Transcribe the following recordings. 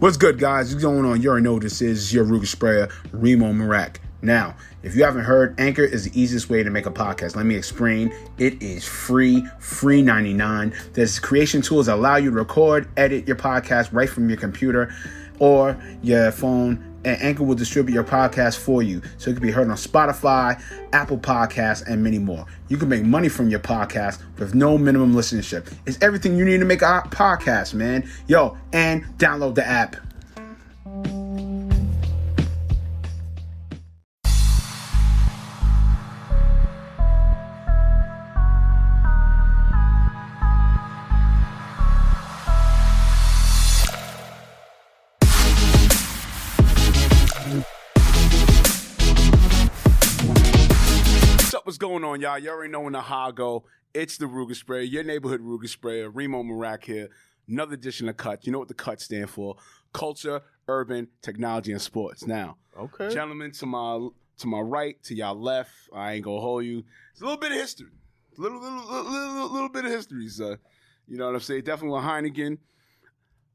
What's good, guys? What's going on? You already know this is your Ruger Sprayer, Remo Marak. Now, if you haven't heard, Anchor is the easiest way to make a podcast. Let me explain. It is free 99. There's creation tools that allow you to record, edit your podcast right from your computer or your phone, and Anchor will distribute your podcast for you, so it can be heard on Spotify, Apple Podcasts, and many more. You can make money from your podcast with no minimum listenership. It's everything you need to make a podcast, man. Yo, and download the app. What's going on, y'all? You already know when the how go. It's the Ruger Sprayer, your neighborhood Ruger Sprayer, Remo Marak here. Another edition of CUT. You know what the CUT stand for? Culture, urban, technology, and sports. Now, okay, gentlemen, to my right, to y'all left, I ain't gonna hold you. It's a little bit of history, little bit of history, sir. You know what I'm saying? Definitely with Hynaken.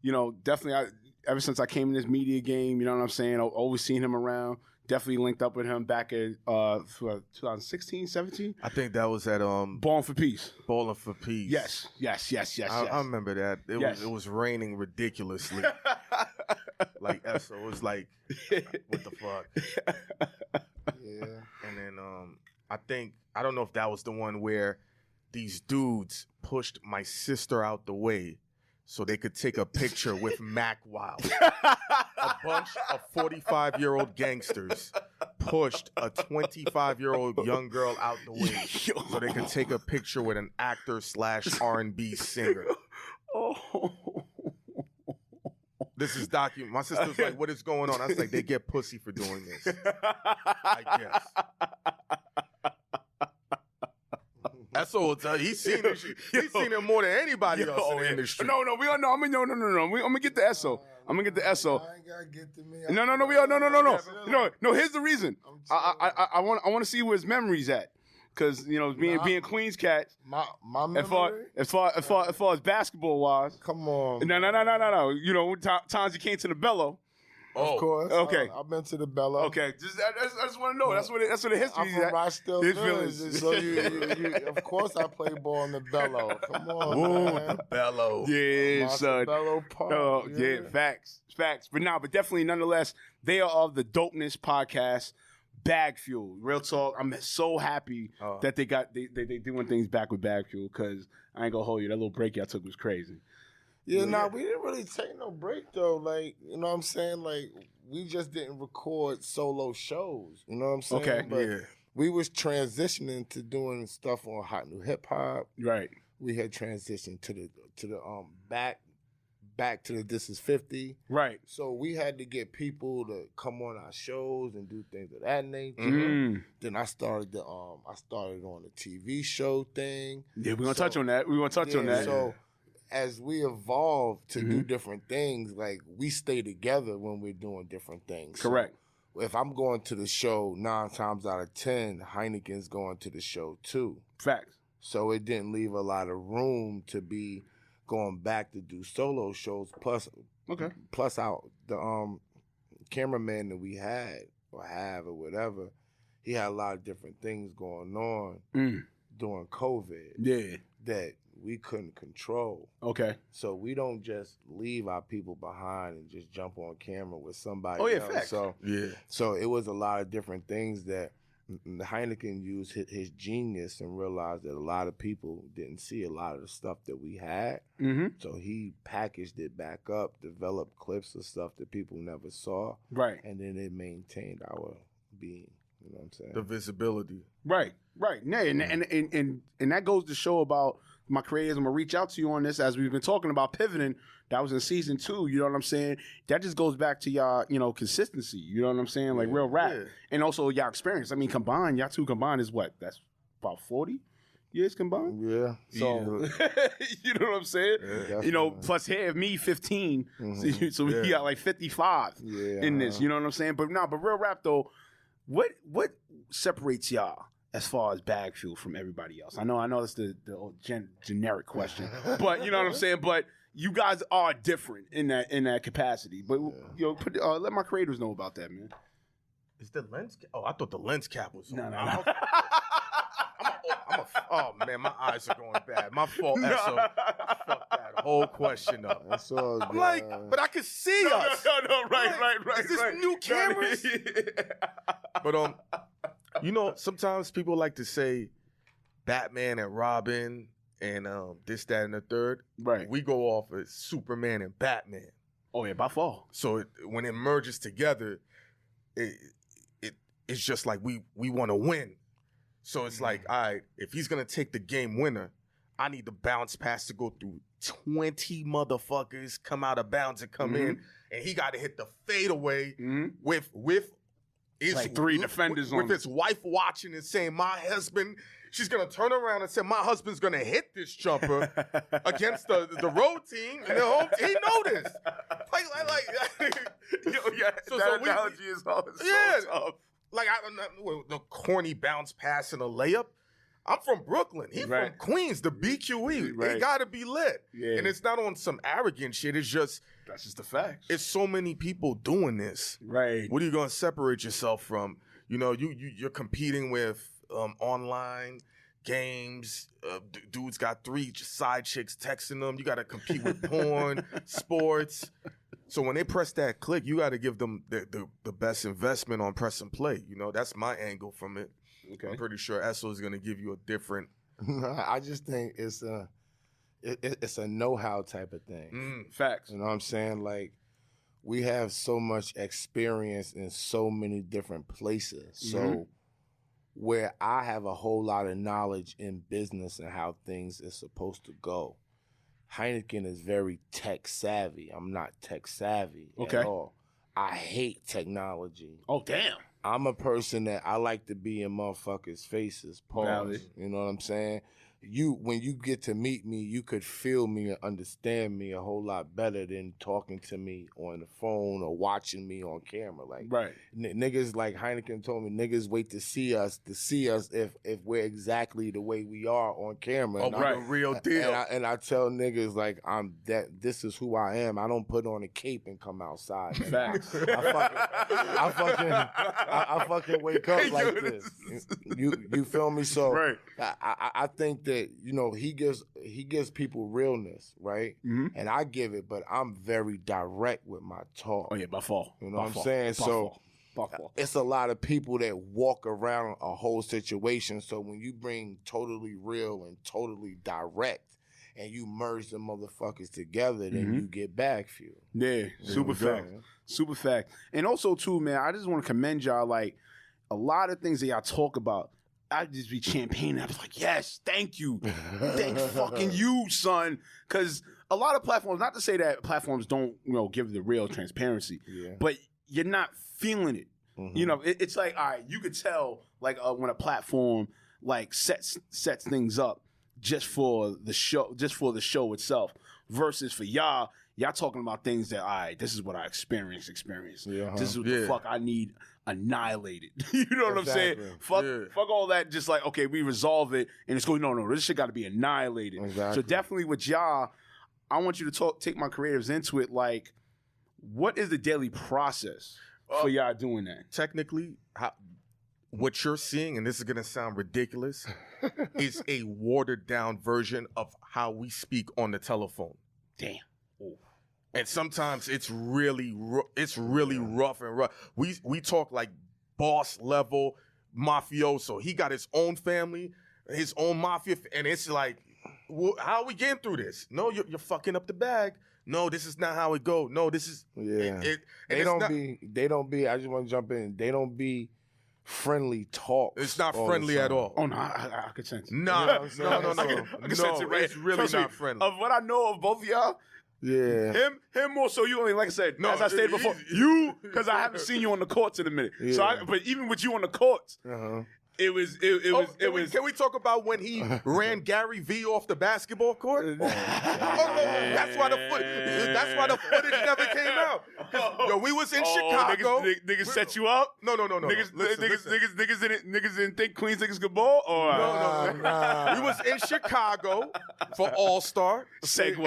You know, definitely. Ever since I came in this media game, you know what I'm saying? I've always seen him around. Definitely linked up with him back in 2016, 17. I think that was at Ballin' for Peace. Ballin' for Peace. Yes. I remember that. It was raining ridiculously. Like Esso was like, what the fuck? Yeah. And then I don't know if that was the one where these dudes pushed my sister out the way so they could take a picture with Mac Wild. A bunch of 45-year-old gangsters pushed a 25-year-old young girl out the way so they could take a picture with an actor / R&B singer. Oh. This is documented. My sister's like, what is going on? I was like, they get pussy for doing this. I guess. That's all. He's seen it. He's seen it more than anybody else in the industry. No. I'm gonna get the Esso. I'm gonna get the Esso. I ain't gotta get to me. No. Here's the reason. I want to see where his memory's at, because being Queens cat. My memory. As far as basketball wise. Come on. No. You know, times you came to the Bello. Of course. Okay. I've been to the Bello. Okay. I just want to know. That's what the history is. I'm from Rockdale Village. So you of course I play ball in the Bello. Come on. Ooh, man. the Bello. Yeah, son. Bello Park. Oh, yeah, facts. But definitely nonetheless, they are of the dopeness podcast, Bag Fuel. Real talk. I'm so happy that they doing things back with Bag Fuel, because I ain't gonna hold you. That little break y'all took was crazy. Yeah, we didn't really take no break, though. Like, you know what I'm saying? Like, we just didn't record solo shows. You know what I'm saying? Okay, but we was transitioning to doing stuff on Hot New Hip Hop. Right. We had transitioned to the back to the This Is 50. Right. So we had to get people to come on our shows and do things of that nature. Mm. Then I started on the TV show thing. Yeah, we're gonna touch on that. So as we evolve to do different things, like, we stay together when we're doing different things. Correct. So if I'm going to the show 9 times out of 10, Hynaken's going to the show too. Facts. So it didn't leave a lot of room to be going back to do solo shows. Plus out the cameraman that we had or have or whatever, he had a lot of different things going on during COVID. Yeah. That we couldn't control. Okay. So we don't just leave our people behind and just jump on camera with somebody else. Facts. So it was a lot of different things that Hynaken used his genius and realized that a lot of people didn't see a lot of the stuff that we had. Mm-hmm. So he packaged it back up, developed clips of stuff that people never saw. Right. And then it maintained our being. You know what I'm saying? The visibility. Right. Yeah, and that goes to show about my creators. I'm gonna reach out to you on this, as we've been talking about pivoting. That was in season 2. You know what I'm saying? That just goes back to y'all, consistency. You know what I'm saying? Like real rap, and also y'all experience. I mean, y'all two combined is what? That's about 40 years combined. Yeah. So you know what I'm saying? Yeah, plus here me 15. Mm-hmm. So we got like 55 in this. You know what I'm saying? But real rap though. What separates y'all as far as Bag Fuel from everybody else? I know that's the generic question, but you know what I'm saying. But you guys are different in that capacity. But let my creators know about that, man. Is the lens? Oh, I thought the lens cap was. No. Oh man, my eyes are going bad. My fault, Esso. Fuck that whole question up. That's all good. I'm like, but I can see us. No, right. Is this new cameras? But sometimes people like to say Batman and Robin and this, that, and the third. Right. We go off as Superman and Batman. Oh yeah, by far. So when it merges together, it's just like we want to win. So it's like, all right, if he's going to take the game winner, I need the bounce pass to go through 20 motherfuckers, come out of bounds and come in, and he got to hit the fadeaway with his like 3 defenders with his wife watching and saying, my husband, she's going to turn around and say, my husband's going to hit this jumper against the road team, and the whole team noticed. That analogy is always so tough. Like, I don't know, the corny bounce pass and a layup. I'm from Brooklyn. He's from Queens, the BQE. Right. It got to be lit. Yeah. And it's not on some arrogant shit. It's just... That's just the facts. It's so many people doing this. Right. What are you going to separate yourself from? You're competing with online games. Dudes got 3 side chicks texting them. You got to compete with porn, sports. So when they press that click, you got to give them the best investment on press and play. That's my angle from it. Okay. I'm pretty sure Esso is going to give you a different. I just think it's a know-how type of thing. Facts. You know what I'm saying? Like, we have so much experience in so many different places. So where I have a whole lot of knowledge in business and how things is supposed to go, Hynaken is very tech savvy. I'm not tech savvy at all. I hate technology. Oh, damn. I'm a person that I like to be in motherfuckers' faces. Pause. Valid. You know what I'm saying? When you get to meet me, you could feel me and understand me a whole lot better than talking to me on the phone or watching me on camera. Like, right. Niggas, like Hynaken told me, niggas wait to see us if we're exactly the way we are on camera. Oh, right. The real deal. And I tell niggas, like, this is who I am. I don't put on a cape and come outside. Facts. I fucking wake up like this. You feel me? So right. I think that he gives people realness, right? And I give it, but I'm very direct with my talk. Oh yeah, by far. You know what I'm saying? So it's a lot of people that walk around a whole situation. So when you bring totally real and totally direct, and you merge the motherfuckers together, then you get BAGFUEL. Yeah, super fact. Super fact. And also too, man, I just want to commend y'all. Like, a lot of things that y'all talk about, I just be champagning. I was like, yes, thank you. Thank fucking you, son. Because a lot of platforms, not to say that platforms don't, give the real transparency, but you're not feeling it. It's like, all right, you could tell, like, when a platform, like, sets things up just for the show itself, versus for y'all talking about things that, all right, this is what I experienced. Yeah, This is what the fuck I need annihilated. You know what I'm saying? Fuck all that. Just like, okay, we resolve it, and it's going. No, this shit got to be annihilated. Exactly. So definitely with y'all, I want you to take my creatives into it. Like, what is the daily process for y'all doing that? Technically, what you're seeing, and this is gonna sound ridiculous, is a watered down version of how we speak on the telephone. Damn. And sometimes it's really rough and rough. We talk like boss level mafioso. He got his own family, his own mafia, and it's like, how are we getting through this? No, you're fucking up the bag. No, this is not how it go. No, this is They don't be. I just want to jump in. They don't be friendly talk. It's not friendly at all. Oh no, I could sense it. Nah, no. I can sense it, right? It's really not friendly. Of what I know of both of y'all. Yeah. Him more so you. I mean, like I said, as I stated before, you, because I haven't seen you on the courts in a minute. Yeah. So, but even with you on the courts, It was. Can we talk about when he ran Gary V off the basketball court? That's why the footage never came out. Yo, we was in Chicago. Niggas set you up. No. Niggas didn't think Queens niggas could ball. Or Nah. We was in Chicago for All-Star. Segue.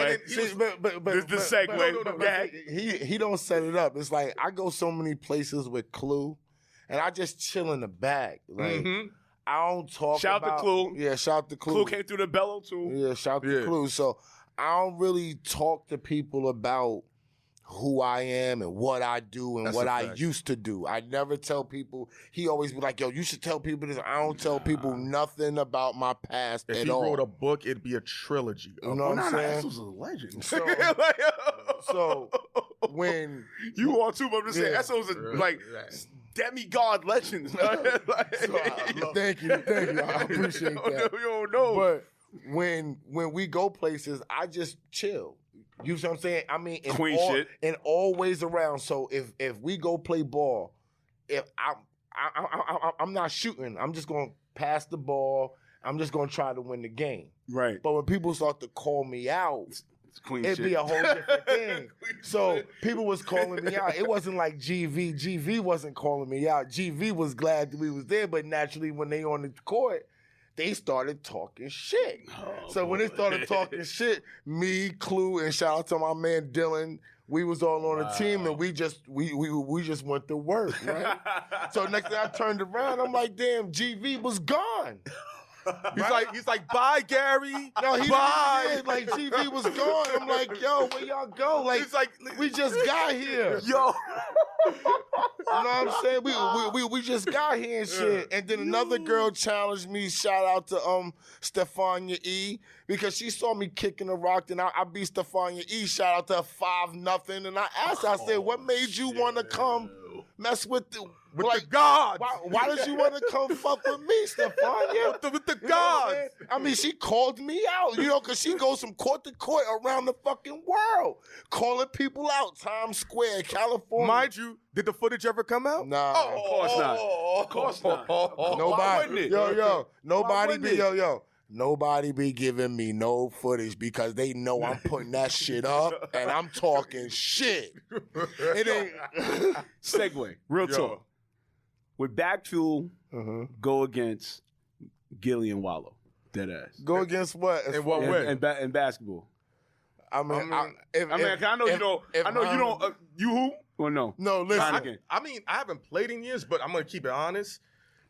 But the segue. No. He don't set it up. It's like I go so many places with Clue, and I just chill in the back. Like I don't talk. Shout out to Clue. Yeah, shout out to Clue. Clue came through the bellow too. Yeah, shout out to Clue. So I don't really talk to people about who I am and what I do and what I used to do. I never tell people. He always be like, yo, you should tell people this. I don't tell people nothing about my past at all. If he wrote a book, it'd be a trilogy. You know what I'm saying? Esso's a legend. So when... You are too, but I'm just saying, Esso's demigod legend. Thank you. I appreciate that. You don't know. But when we go places, I just chill. You see what I'm saying? I mean, in all ways around. So if we go play ball, if I'm not shooting, I'm just gonna pass the ball. I'm just gonna try to win the game. Right. But when people start to call me out, it'd be a whole different thing. So people was calling me out. It wasn't like GV. GV wasn't calling me out. GV was glad that we was there, but naturally when they on the court, they started talking shit. When they started talking shit, me, Clue, and shout out to my man Dylan, we was all on a team, and we just went to work, right? So next thing I turned around, I'm like, damn, GV was gone. He's like, bye, Gary. No, bye. Like GV was gone. I'm like, yo, where y'all go? Like, he's like, we just got here. Yo. You know what I'm saying? We just got here and shit. And then another girl challenged me. Shout out to Stefania E, because she saw me kicking the rock, and I beat Stefania E. Shout out to her 5-0. And I asked her, I said, what made you want to come mess with the gods? Why did you want to come fuck with me, Stefania? With the gods. I mean, she called me out, because she goes from court to court around the fucking world, calling people out. Times Square, California. Mind you, did the footage ever come out? Nah. Of course not. Of course not. Nobody. Nobody be giving me no footage because they know I'm putting that shit up and I'm talking shit. It ain't. Segue. Real talk. Would BAGFUEL go against Gilly and Wallow? Deadass. Go against what? In what way? In basketball. I mean, I know you don't. I know you don't. You who? Or no? No, listen. I mean, I haven't played in years, but I'm gonna keep it honest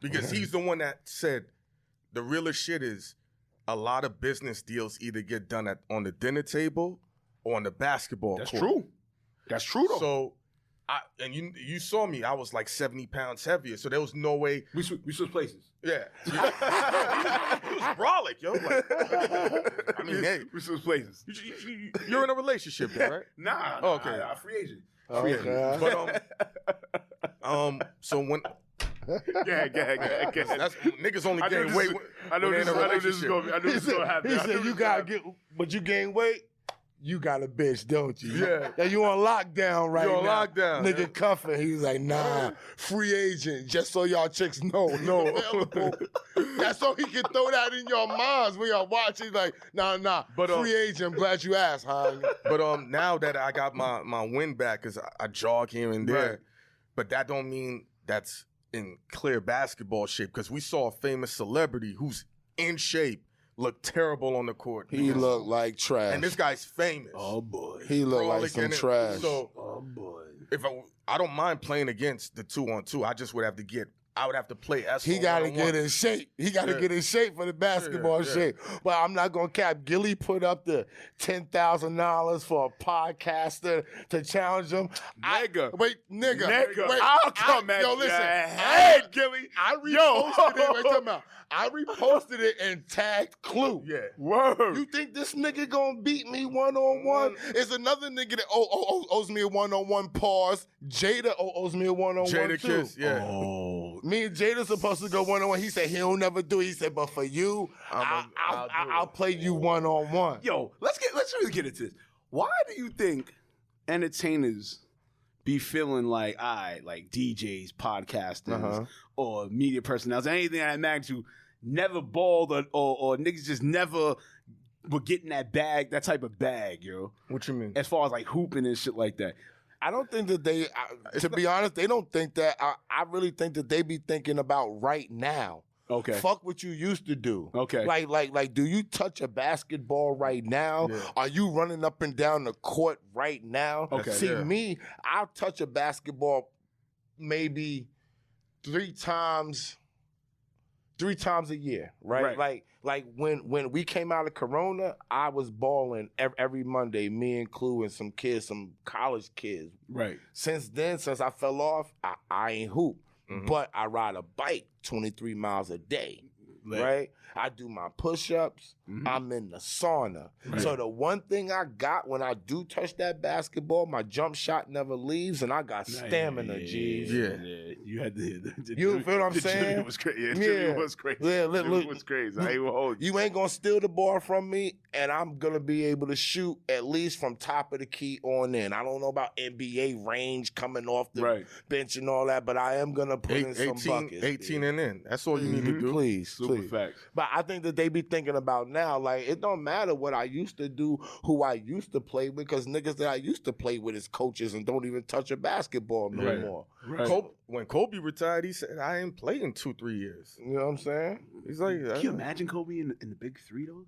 because he's the one that said the realest shit is a lot of business deals either get done on the dinner table or on the basketball court. True. That's true though. So, you saw me. I was like 70 pounds heavier, so there was no way we switched places. Yeah, it was brolic, yo. Like, I mean, hey, we switched places. You're in a relationship, though, right? Nah. Oh, okay. Nah, free agent. Okay. But so when. Yeah. That's niggas only gain weight. I know this is gonna happen. He said you gotta but you gain weight. You got a bitch, don't you? Yeah. You on lockdown right now. You on lockdown. Nigga cuffing. He's like, nah, free agent. Just so y'all chicks know. No. That's so he can throw that in your minds when y'all watching. Like, nah. But free agent. I'm glad you asked, huh? But now that I got my win back, because I jog here and there, but that don't mean that's in clear basketball shape, because we saw a famous celebrity who's in shape look terrible on the court. He looked like trash. And this guy's famous. Oh, boy. He looked like some trash. So, oh, boy. If I don't mind playing against the 2-on-2, I would have to play Esso. He got to get in shape. He got to get in shape for the basketball shape. But I'm not going to cap. Gilly put up the $10,000 for a podcaster to challenge him. Nigga. Wait. I'll come at you. Yo, listen. Hey, Gilly. I reposted it. Wait, time out. I reposted it and tagged Clue. Yeah. Word. You think this nigga gonna beat me one-on-one? It's another nigga that owes me a one-on-one. Pause. Jada owes me a one-on-one Jada too. Kiss, yeah. Oh. Me and Jada supposed to go one-on-one. He said he'll never do it. He said, but for you, I'll play you one-on-one. Yo, let's really get into this. Why do you think entertainers be feeling like, like DJs, podcasters, or media personnel, anything that magnitude, never balled or niggas just never were getting that bag, that type of bag, yo. What you mean? As far as like hooping and shit like that. I don't think that they, to be honest, they don't think that. I really think that they be thinking about right now. Okay. Fuck what you used to do. Okay. Like, do you touch a basketball right now? Yeah. Are you running up and down the court right now? Okay. See, me, I'll touch a basketball maybe three times a year, right? Like when we came out of Corona, I was balling every Monday, me and Clue and some kids, some college kids. Right. Since then, since I fell off, I ain't hoop. Mm-hmm. But I ride a bike 23 miles a day, right? I do my push-ups. Mm-hmm. I'm in the sauna. Right. So the one thing I got when I do touch that basketball, my jump shot never leaves, and I got stamina, G's. Yeah. You had the you feel what I'm saying? It was crazy. It was crazy. Yeah, look, it was crazy. I ain't gonna hold you. You ain't gonna steal the ball from me, and I'm gonna be able to shoot at least from top of the key on in. I don't know about NBA range coming off the bench and all that, but I am gonna put in some buckets. 18 and in. That's all you need to do. Please. Facts. But I think that they be thinking about now, like, it don't matter what I used to do, who I used to play with, because niggas that I used to play with is coaches and don't even touch a basketball no more. Right. When Kobe retired, he said, I ain't played in 2-3 years. You know what I'm saying? He's like, can you imagine Kobe in the big three, though?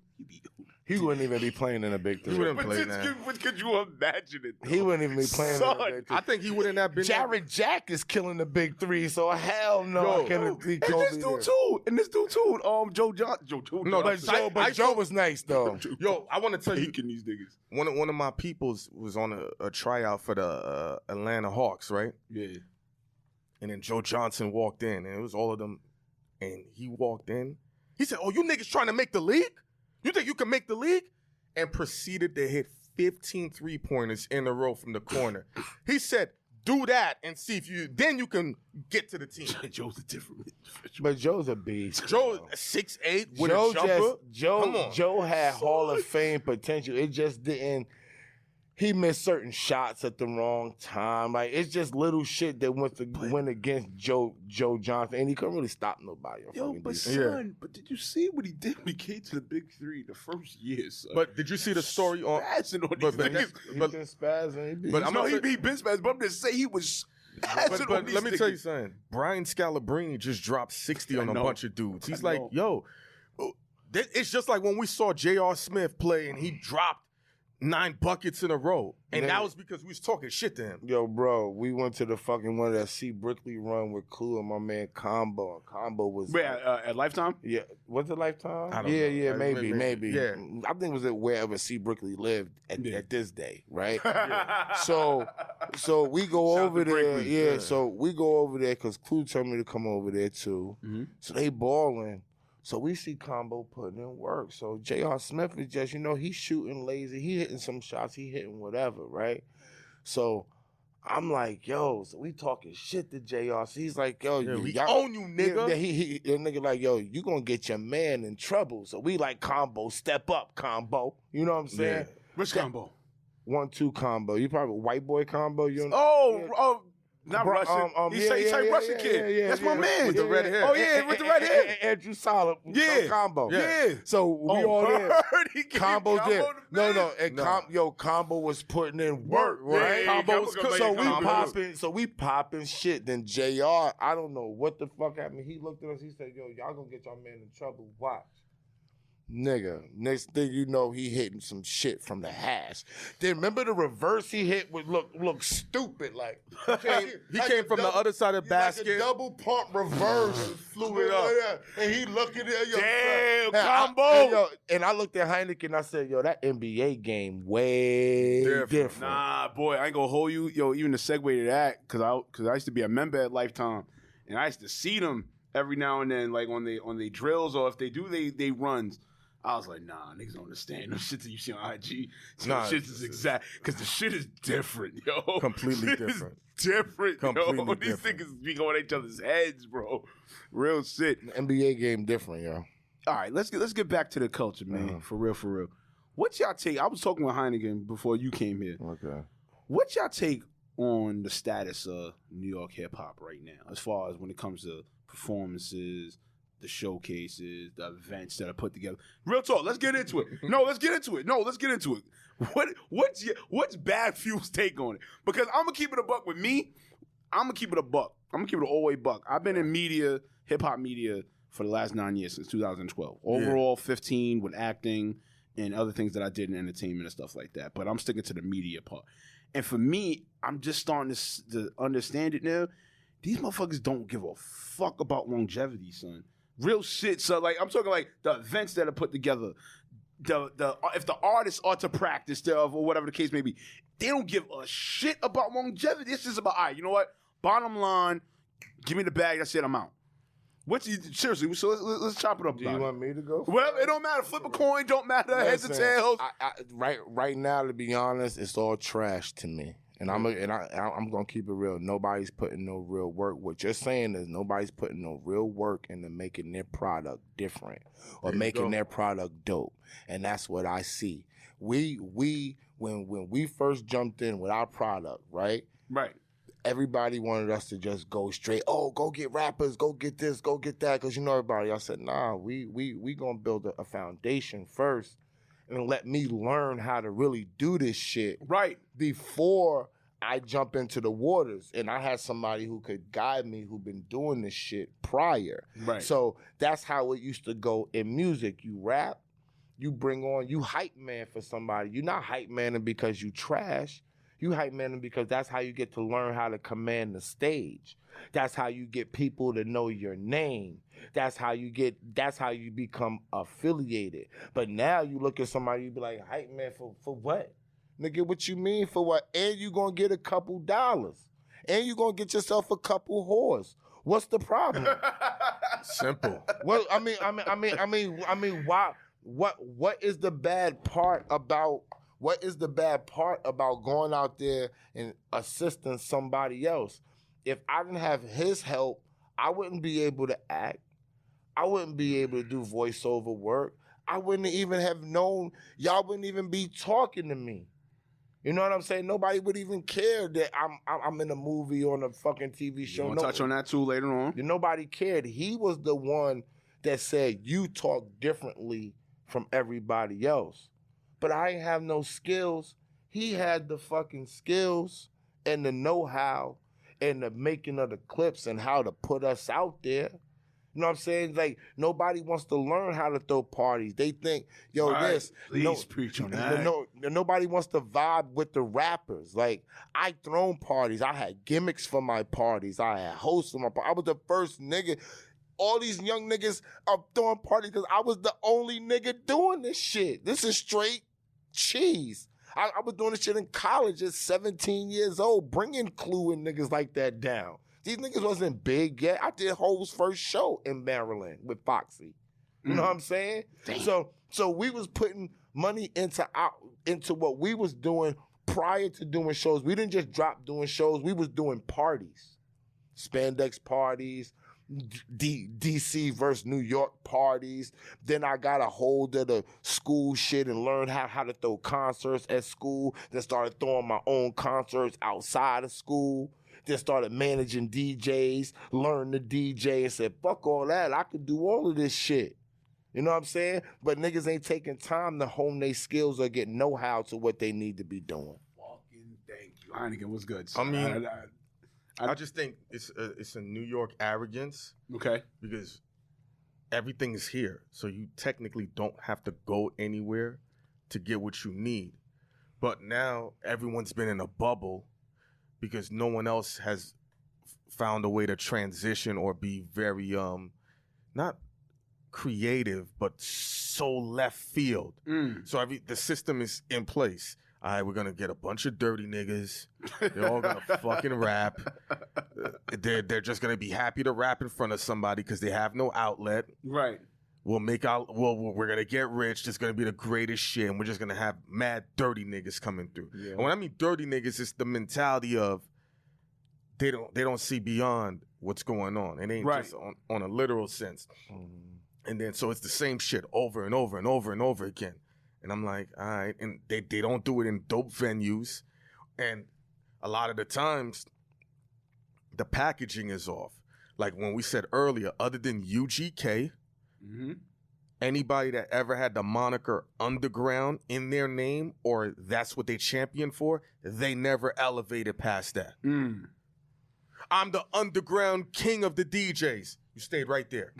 He wouldn't even be playing in a big three. He wouldn't play that. But could you imagine it, though? He wouldn't even be playing in a big three. I think he wouldn't have been. Jared Jack is killing the big three, so hell no. And this dude too. Joe Johnson. Joe was nice though. Yo, I want to tell you, these niggas. One of my peoples was on a tryout for the Atlanta Hawks, right? Yeah. And then Joe Johnson walked in, and it was all of them. And he walked in. He said, "Oh, you niggas trying to make the league? You think you can make the league?" And proceeded to hit 15 3-pointers in a row from the corner. He said, "Do that and see if then you can get to the team." Joe's a different. But Joe's a beast. Joe 6'8" with a jumper. Joe had Hall of Fame potential. It just didn't. He missed certain shots at the wrong time. Like, it's just little shit that went against Joe Johnson, and he couldn't really stop nobody. But did you see what he did when he came to the big three the first year, son? But did you see the story on? He been spazzing. He been spazzing. But I'm just saying he was. But let me tell you something. Brian Scalabrine just dropped 60 on a bunch of dudes. He's like, yo, it's just like when we saw J.R. Smith play and he dropped 9 buckets in a row. And that was because we was talking shit to him. Yo, bro, we went to the fucking one of that C. Brickley run with Clue and my man Combo. Combo was... Wait, at Lifetime? Yeah. Was it Lifetime? I don't know. Yeah, maybe. Yeah. I think it was at wherever C. Brickley lived at this day, right? So we go over there. Yeah, so we go over there because Clue told me to come over there too. Mm-hmm. So they balling. So we see Combo putting in work. So J.R. Smith is just, he's shooting lazy. He hitting some shots. He hitting whatever, right? So I'm like, yo, so we talking shit to J.R. So he's like, yo, we own you, nigga. Yeah, the nigga like, yo, you gonna get your man in trouble. So we like, Combo, step up, Combo. You know what I'm saying? Yeah. Which Combo? 1-2 Combo. You probably white boy Combo. Not Russian. He's a Russian kid. Yeah, that's my man. With the red hair. Oh, yeah, with the red hair. Andrew Solid. Yeah. Combo. Yeah. So we all there. Combo there. No. And Combo was putting in work, right? Combo was So we popping shit. Then JR, I don't know what the fuck happened. He looked at us. He said, yo, y'all gonna get y'all man in trouble. Watch. Nigga, next thing you know, he hitting some shit from the hash. Then remember the reverse he hit would look stupid. Like he came from the other side of the basket. Like a double pump reverse, flew it up, and he looking at damn Combo. And I looked at Hynaken. I said, yo, that NBA game way different. Nah, boy, I ain't gonna hold you. Yo, even the segue to that, because I used to be a member at Lifetime, and I used to see them every now and then, like on they drills, or if they do they runs. I was like, nah, niggas don't understand no shit that you see on IG. Shit is exact, because the shit is different, yo. Completely different. Completely These niggas be going at each other's heads, bro. Real shit. The NBA game different, yo. All right, let's get back to the culture, man. For real. What y'all take? I was talking with Hynaken before you came here. Okay. What y'all take on the status of New York hip hop right now, as far as when it comes to performances, the showcases, the events that are put together. Real talk, let's get into it. Let's get into it. What's Bad Fuel's take on it? Because I'm gonna keep it a buck with me. I'm gonna keep it a buck. I'm gonna keep it an all-way buck. I've been in media, hip hop media, for the last 9 years, since 2012. Overall, 15 with acting and other things that I did in entertainment and stuff like that. But I'm sticking to the media part. And for me, I'm just starting to understand it now. These motherfuckers don't give a fuck about longevity, son. Real shit. So, like, I'm talking like the events that are put together. If the artists are to practice stuff or whatever the case may be, they don't give a shit about longevity. It's just about, all right, you know what? Bottom line, give me the bag. That's it. I'm out. Seriously, so let's chop it up. Do you want me to go? Well, it don't matter. Flip a coin, don't matter. Heads or tails. Right now, to be honest, it's all trash to me. And I'm gonna keep it real. Nobody's putting no real work. What you're saying is nobody's putting no real work into making their product different or making their product dope. And that's what I see. When we first jumped in with our product, right? Right. Everybody wanted us to just go straight. Oh, go get rappers, go get this, go get that. Because you know everybody. I said, nah, we gonna build a foundation first, and let me learn how to really do this shit. Right. Before I jump into the waters. And I had somebody who could guide me who been doing this shit prior. Right. So that's how it used to go in music. You rap, you hype man for somebody. You're not hype manning because you trash. You hype manning because that's how you get to learn how to command the stage. That's how you get people to know your name. That's how you become affiliated. But now you look at somebody, you be like, hype man for what? Nigga, what you mean for what? And you gonna get a couple dollars. And you gonna get yourself a couple whores. What's the problem? Simple. Well, I mean, why? What is the bad part about? What is the bad part about going out there and assisting somebody else? If I didn't have his help, I wouldn't be able to act. I wouldn't be able to do voiceover work. I wouldn't even have known. Y'all wouldn't even be talking to me. You know what I'm saying? Nobody would even care that I'm in a movie or on a fucking TV show. We'll touch on that too later on. Nobody cared. He was the one that said, you talk differently from everybody else. But I ain't have no skills. He had the fucking skills and the know-how and the making of the clips and how to put us out there. You know what I'm saying? Like, nobody wants to learn how to throw parties. They think, yo, right. Please preach on that. Nobody wants to vibe with the rappers. Like, I thrown parties. I had gimmicks for my parties. I had hosts for my parties. I was the first nigga. All these young niggas are throwing parties because I was the only nigga doing this shit. This is straight cheese. I was doing this shit in college at 17 years old, bringing Clue and niggas like that down. These niggas wasn't big yet. I did Ho's first show in Maryland with Foxy. You know what I'm saying? Damn. So we was putting money into what we was doing prior to doing shows. We didn't just drop doing shows. We was doing parties, spandex parties, DC versus New York parties. Then I got a hold of the school shit and learned how to throw concerts at school. Then started throwing my own concerts outside of school. Then started managing DJs, learned to DJ and said, fuck all that. I could do all of this shit. You know what I'm saying? But niggas ain't taking time to hone their skills or get know-how to what they need to be doing. Fucking thank you. Hynaken was good. I mean, I just think it's a New York arrogance. Okay. Because everything is here. So you technically don't have to go anywhere to get what you need. But now everyone's been in a bubble because no one else has found a way to transition or be very, not creative, but so left field. So the system is in place. All right, we're going to get a bunch of dirty niggas. They're all going to fucking rap. They're just going to be happy to rap in front of somebody because they have no outlet. Right. We're going to get rich. It's going to be the greatest shit. And we're just going to have mad dirty niggas coming through. Yeah. And when I mean dirty niggas, it's the mentality of they don't see beyond what's going on. It ain't just on a literal sense. And then so it's the same shit over and over and over and over again. And I'm like, all right. And they don't do it in dope venues. And a lot of the times the packaging is off. Like when we said earlier, other than UGK, anybody that ever had the moniker Underground in their name or that's what they championed for, they never elevated past that. I'm the underground king of the DJs. You stayed right there.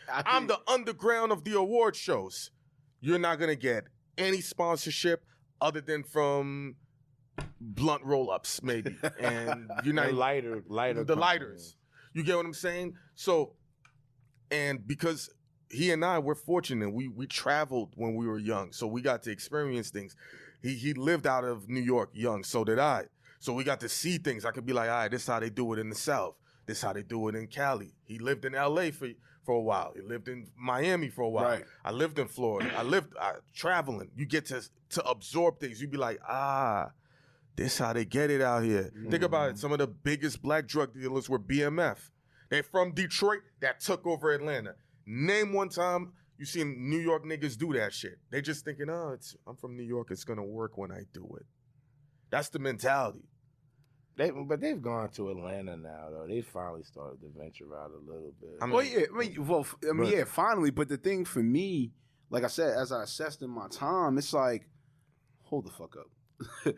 I'm the underground of the award shows. You're not going to get any sponsorship other than from blunt roll-ups, maybe. And you're not lighter the lighters. You get what I'm saying? So, and because he and I, we're fortunate. We traveled when we were young, so we got to experience things. He lived out of New York young, so did I. So we got to see things. I could be like, all right, this is how they do it in the South. This is how they do it in Cali. He lived in L.A. for a while. He lived in Miami for a while. Right. I lived in Florida. I lived traveling. You get to absorb things. You be like, this how they get it out here. Think about it. Some of the biggest black drug dealers were BMF. They're from Detroit that took over Atlanta. Name one time you seen New York niggas do that shit. They just thinking, I'm from New York. It's going to work when I do it. That's the mentality. But they've gone to Atlanta now, though. They finally started to venture out a little bit. Finally. But the thing for me, like I said, as I assessed in my time, it's like, hold the fuck up.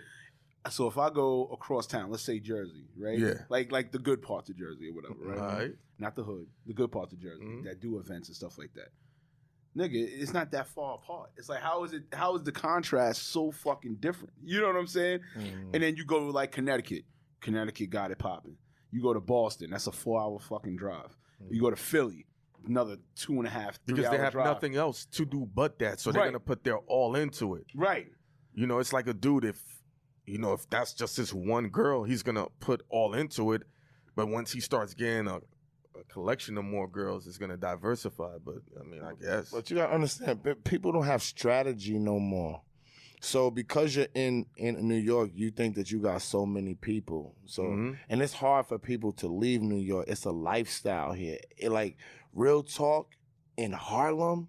So if I go across town, let's say Jersey, right? Yeah. Like the good parts of Jersey or whatever, right? All right. Not the hood, the good parts of Jersey that do events and stuff like that. Nigga, it's not that far apart. It's like, how is the contrast so fucking different? You know what I'm saying? And then you go to like Connecticut. Connecticut got it popping. You go to Boston, that's a 4-hour fucking drive. You go to Philly, another 2.5, 3 because they have drive. nothing else to do but that, so they're gonna put their all into it. Right. You know, it's like a dude if that's just his one girl, he's gonna put all into it. But once he starts getting a collection of more girls, it's gonna diversify. But I mean, I guess. But you gotta understand, people don't have strategy no more. So because you're in New York, you think that you got so many people. So and it's hard for people to leave New York. It's a lifestyle here. Like real talk in Harlem.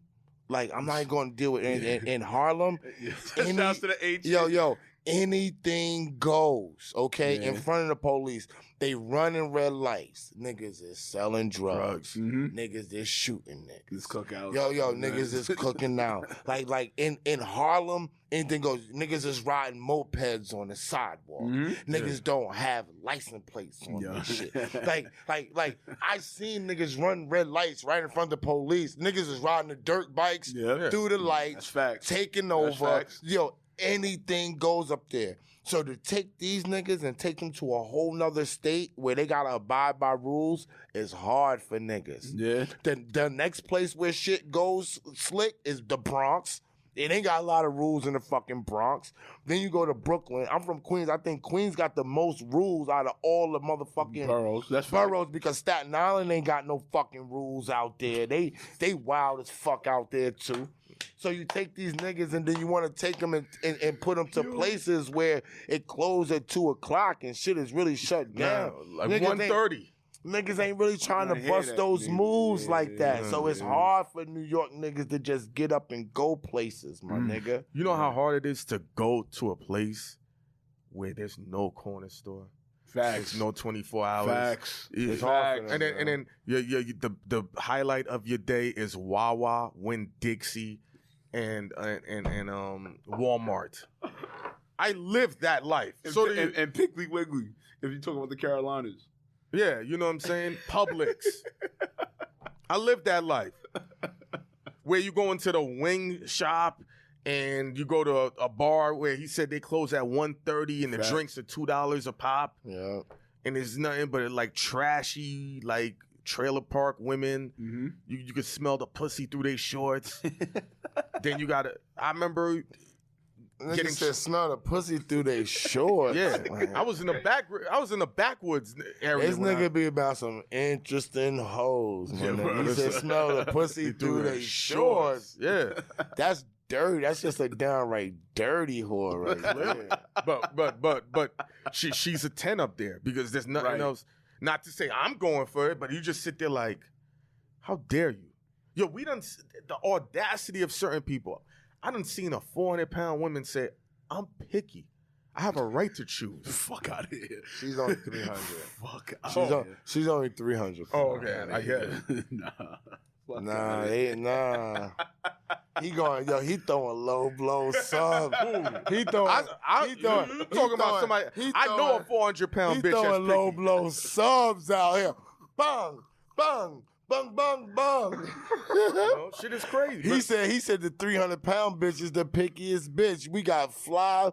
Like I'm not going to deal with in Harlem. Shouts to the H. Yo, anything goes. Okay, in front of the police. They running red lights. Niggas is selling drugs. Niggas is shooting niggas. It's cookout. Yo, niggas is cooking now. Like in Harlem, anything goes. Niggas is riding mopeds on the sidewalk. Niggas don't have license plates on this shit. Like I seen niggas run red lights right in front of the police. Niggas is riding the dirt bikes through the lights. That's facts. Taking over. Yo, anything goes up there. So to take these niggas and take them to a whole nother state where they gotta abide by rules is hard for niggas. Yeah. The next place where shit goes slick is the Bronx. It ain't got a lot of rules in the fucking Bronx. Then you go to Brooklyn. I'm from Queens. I think Queens got the most rules out of all the motherfucking boroughs because Staten Island ain't got no fucking rules out there. They wild as fuck out there too. So you take these niggas and then you want to take them and put them to places where it closed at 2 o'clock and shit is really shut down. Like 1:30. Niggas ain't really trying to bust those moves like that. So it's hard for New York niggas to just get up and go places, my nigga. You know how hard it is to go to a place where there's no corner store? Facts. There's no 24 hours. Facts. It's hard. And then the highlight of your day is Wawa, Winn-Dixie, and Walmart. I lived that life. And Piggly Wiggly, if you talk about the Carolinas. Yeah, you know what I'm saying? Publix. I lived that life. Where you go into the wing shop and you go to a bar where he said they close at 1:30 and the drinks are $2 a pop. Yeah. And it's nothing but like trashy, like trailer park women. You could smell the pussy through their shorts. Then you gotta, I remember Niggas said smell the pussy through their shorts. Yeah, I was in the backwoods area. This nigga be about some interesting hoes. He said smell the pussy through their shorts. Yeah, that's dirty. That's just a downright dirty whore right there. But she's a 10 up there because there's nothing else. Not to say I'm going for it, but you just sit there like, how dare you? Yo, we done the audacity of certain people. I done seen a 400-pound woman say, I'm picky. I have a right to choose. Fuck out of here. She's only 300. Fuck out of here. She's only 300. Oh, okay. I get it. Nah. He throwing low blow subs. He throwing. You talking about somebody? I know a 400-pound bitch. He throwing low blow subs out here. Bang, bang, bang, bang, bang. Shit is crazy. He said the 300-pound bitch is the pickiest bitch. We got fly,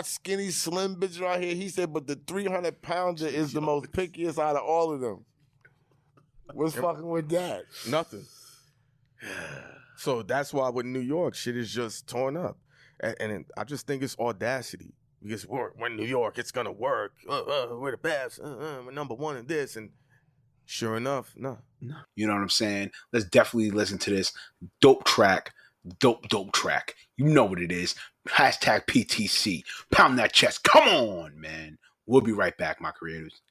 skinny, slim bitch right here. He said, but the 300-pounder is the most pickiest out of all of them. What's fucking with that? Nothing. So that's why with New York, shit is just torn up. And I just think it's audacity. Because we're in New York, it's going to work. We're the best. We're number one in this. And sure enough, no. You know what I'm saying? Let's definitely listen to this dope track. Dope track. You know what it is. Hashtag PTC. Pound that chest. Come on, man. We'll be right back, my creators.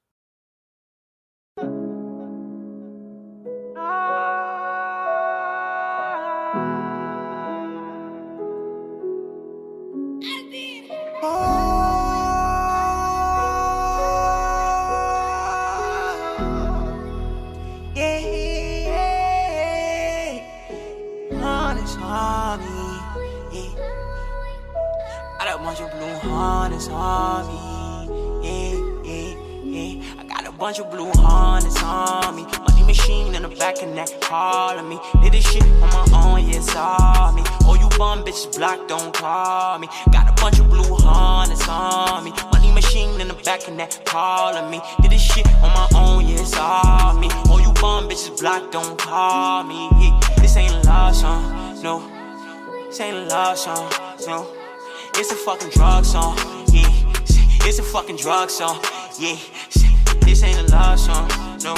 Harness on me, I got a bunch of blue harness on me. Money machine in the back of that calling me. Did this shit on my own, yeah, saw me. Oh, you bum bitches block, don't call me. Got a bunch of blue harness on me. Money machine in the back of that calling me. Did this shit on my own, yeah, saw me. Oh, you bum bitches block, don't call me. This ain't a love song, no. This ain't a love song, no. It's a fucking drug song, yeah. It's a fucking drug song, yeah. This ain't a love song, no.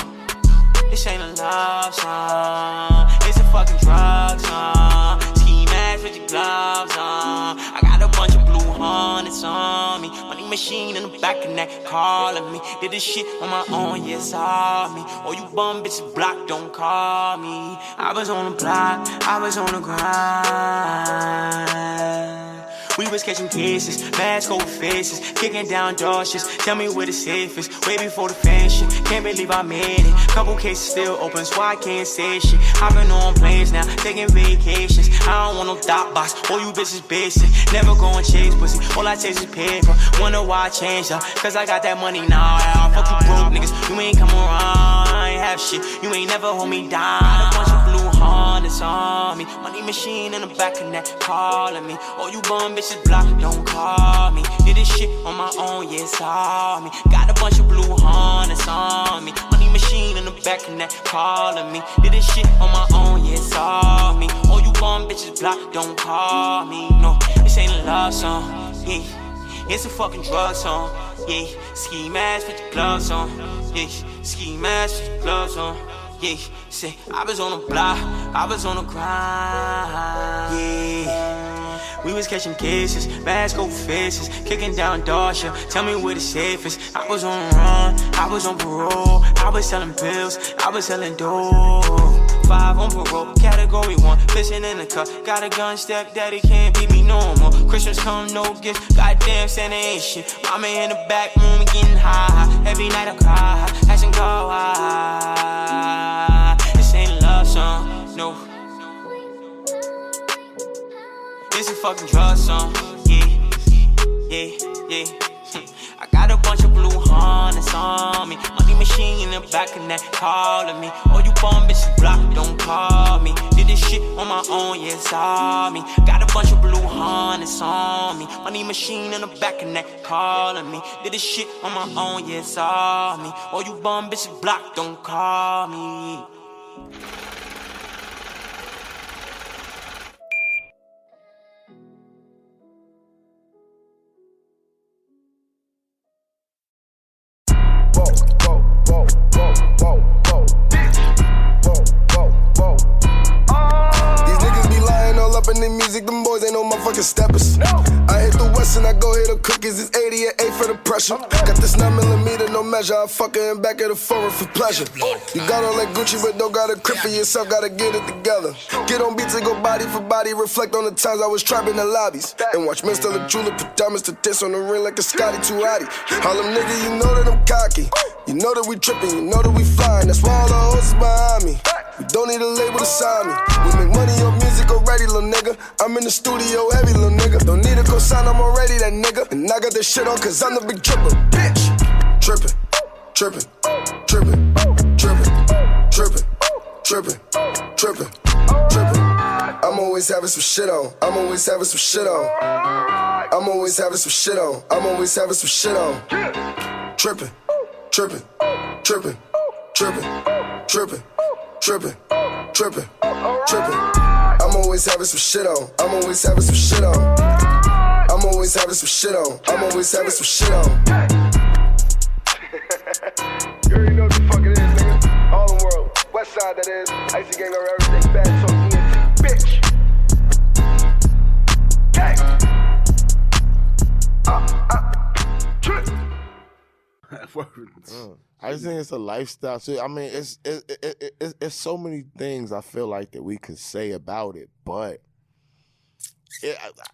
This ain't a love song. It's a fucking drug song. Ski mask with your gloves on. I got a bunch of blue hornets on me. Money machine in the back of that calling me. Did this shit on my own, yeah, saw me. Oh, you bum bitches block, don't call me. I was on the block, I was on the grind. We was catching cases, mask over faces, kicking down doors, just tell me where the safe is. Way before the fan shit, can't believe I made it. Couple cases still open, so I can't say shit. Hopping on planes now, taking vacations. I don't want no dot box, all you bitches basic. Never go and chase pussy, all I chase is paper. Wonder why I changed up, cause I got that money now. Fuck you broke niggas, you ain't come around. I ain't have shit, you ain't never hold me down. Got a bunch of blue harness on me. Money machine in the back of that calling me. Oh, you bum bitches block, don't call me. Did this shit on my own, yeah, saw me. Got a bunch of blue harness on me. Money machine in the back of that calling me. Did this shit on my own, yeah, saw me. Oh, you bum bitches block, don't call me. No, this ain't a love song, yeah. It's a fucking drug song, yeah. Ski mask with your gloves on, yeah. Ski mask with your gloves on, yeah. Say, I was on the block, I was on the grind, yeah. We was catching cases, mask over faces, kicking down doors, yeah. Tell me where the safe is. I was on the run, I was on parole. I was selling pills, I was selling dope. 5 on parole, category 1, fishing in the cup. Got a gun, step daddy can't beat me no more. Christmas come, no gifts, goddamn Santa ain't shit. Mama in the back room getting high. Every night I cry, asking God why. This ain't a love song, no. It's a fucking drug song, yeah. I got a bunch of blue harness on me. Money machine in the back of that calling me. Oh, you bum bitches block, don't call me. Did this shit on my own, yeah, saw me. Got a bunch of blue harness on me. Money machine in the back of that calling me. Did this shit on my own, yeah, saw me. Oh, you bum bitches block, don't call me. In the music, them boys ain't no motherfucking motherfucking steppers. I hit the West and I go hit the cookies. It's 80 and 8 for the pressure. Got this 9mm, no measure. I fuck her in back of the foreign for pleasure. You got all that Gucci, but don't got a grip for yourself. Gotta get it together. Get on beats and go body for body. Reflect on the times I was trapping the lobbies. And watch men still a jeweler, put diamonds to this on the ring like a Scotty Tuati. All them niggas, you know that I'm cocky. You know that we trippin', you know that we flying. That's why all the hoes is behind me. We don't need a label to sign me. We make money on music already, little nigga. I'm in the studio heavy, little nigga. Don't need a cosign, I'm already that nigga. And I got this shit on cause I'm the big tripper, bitch. Trippin', trippin', trippin', trippin', trippin', trippin', trippin', trippin'. I'm always having some shit on. I'm always having some shit on. I'm always having some shit on. I'm always having some shit on. Trippin', trippin', trippin', trippin', trippin', trippin', trippin', trippin'. I'm always having some shit on. I'm always having some shit on. I'm always having some shit on. I'm always having some shit on. You already know what the fuck it is, nigga. All the world. West side, that is. Icy gang over everything. Bad talk, ENT, bitch. Gang. I just think it's a lifestyle. So, I mean, it's so many things I feel like that we could say about it, but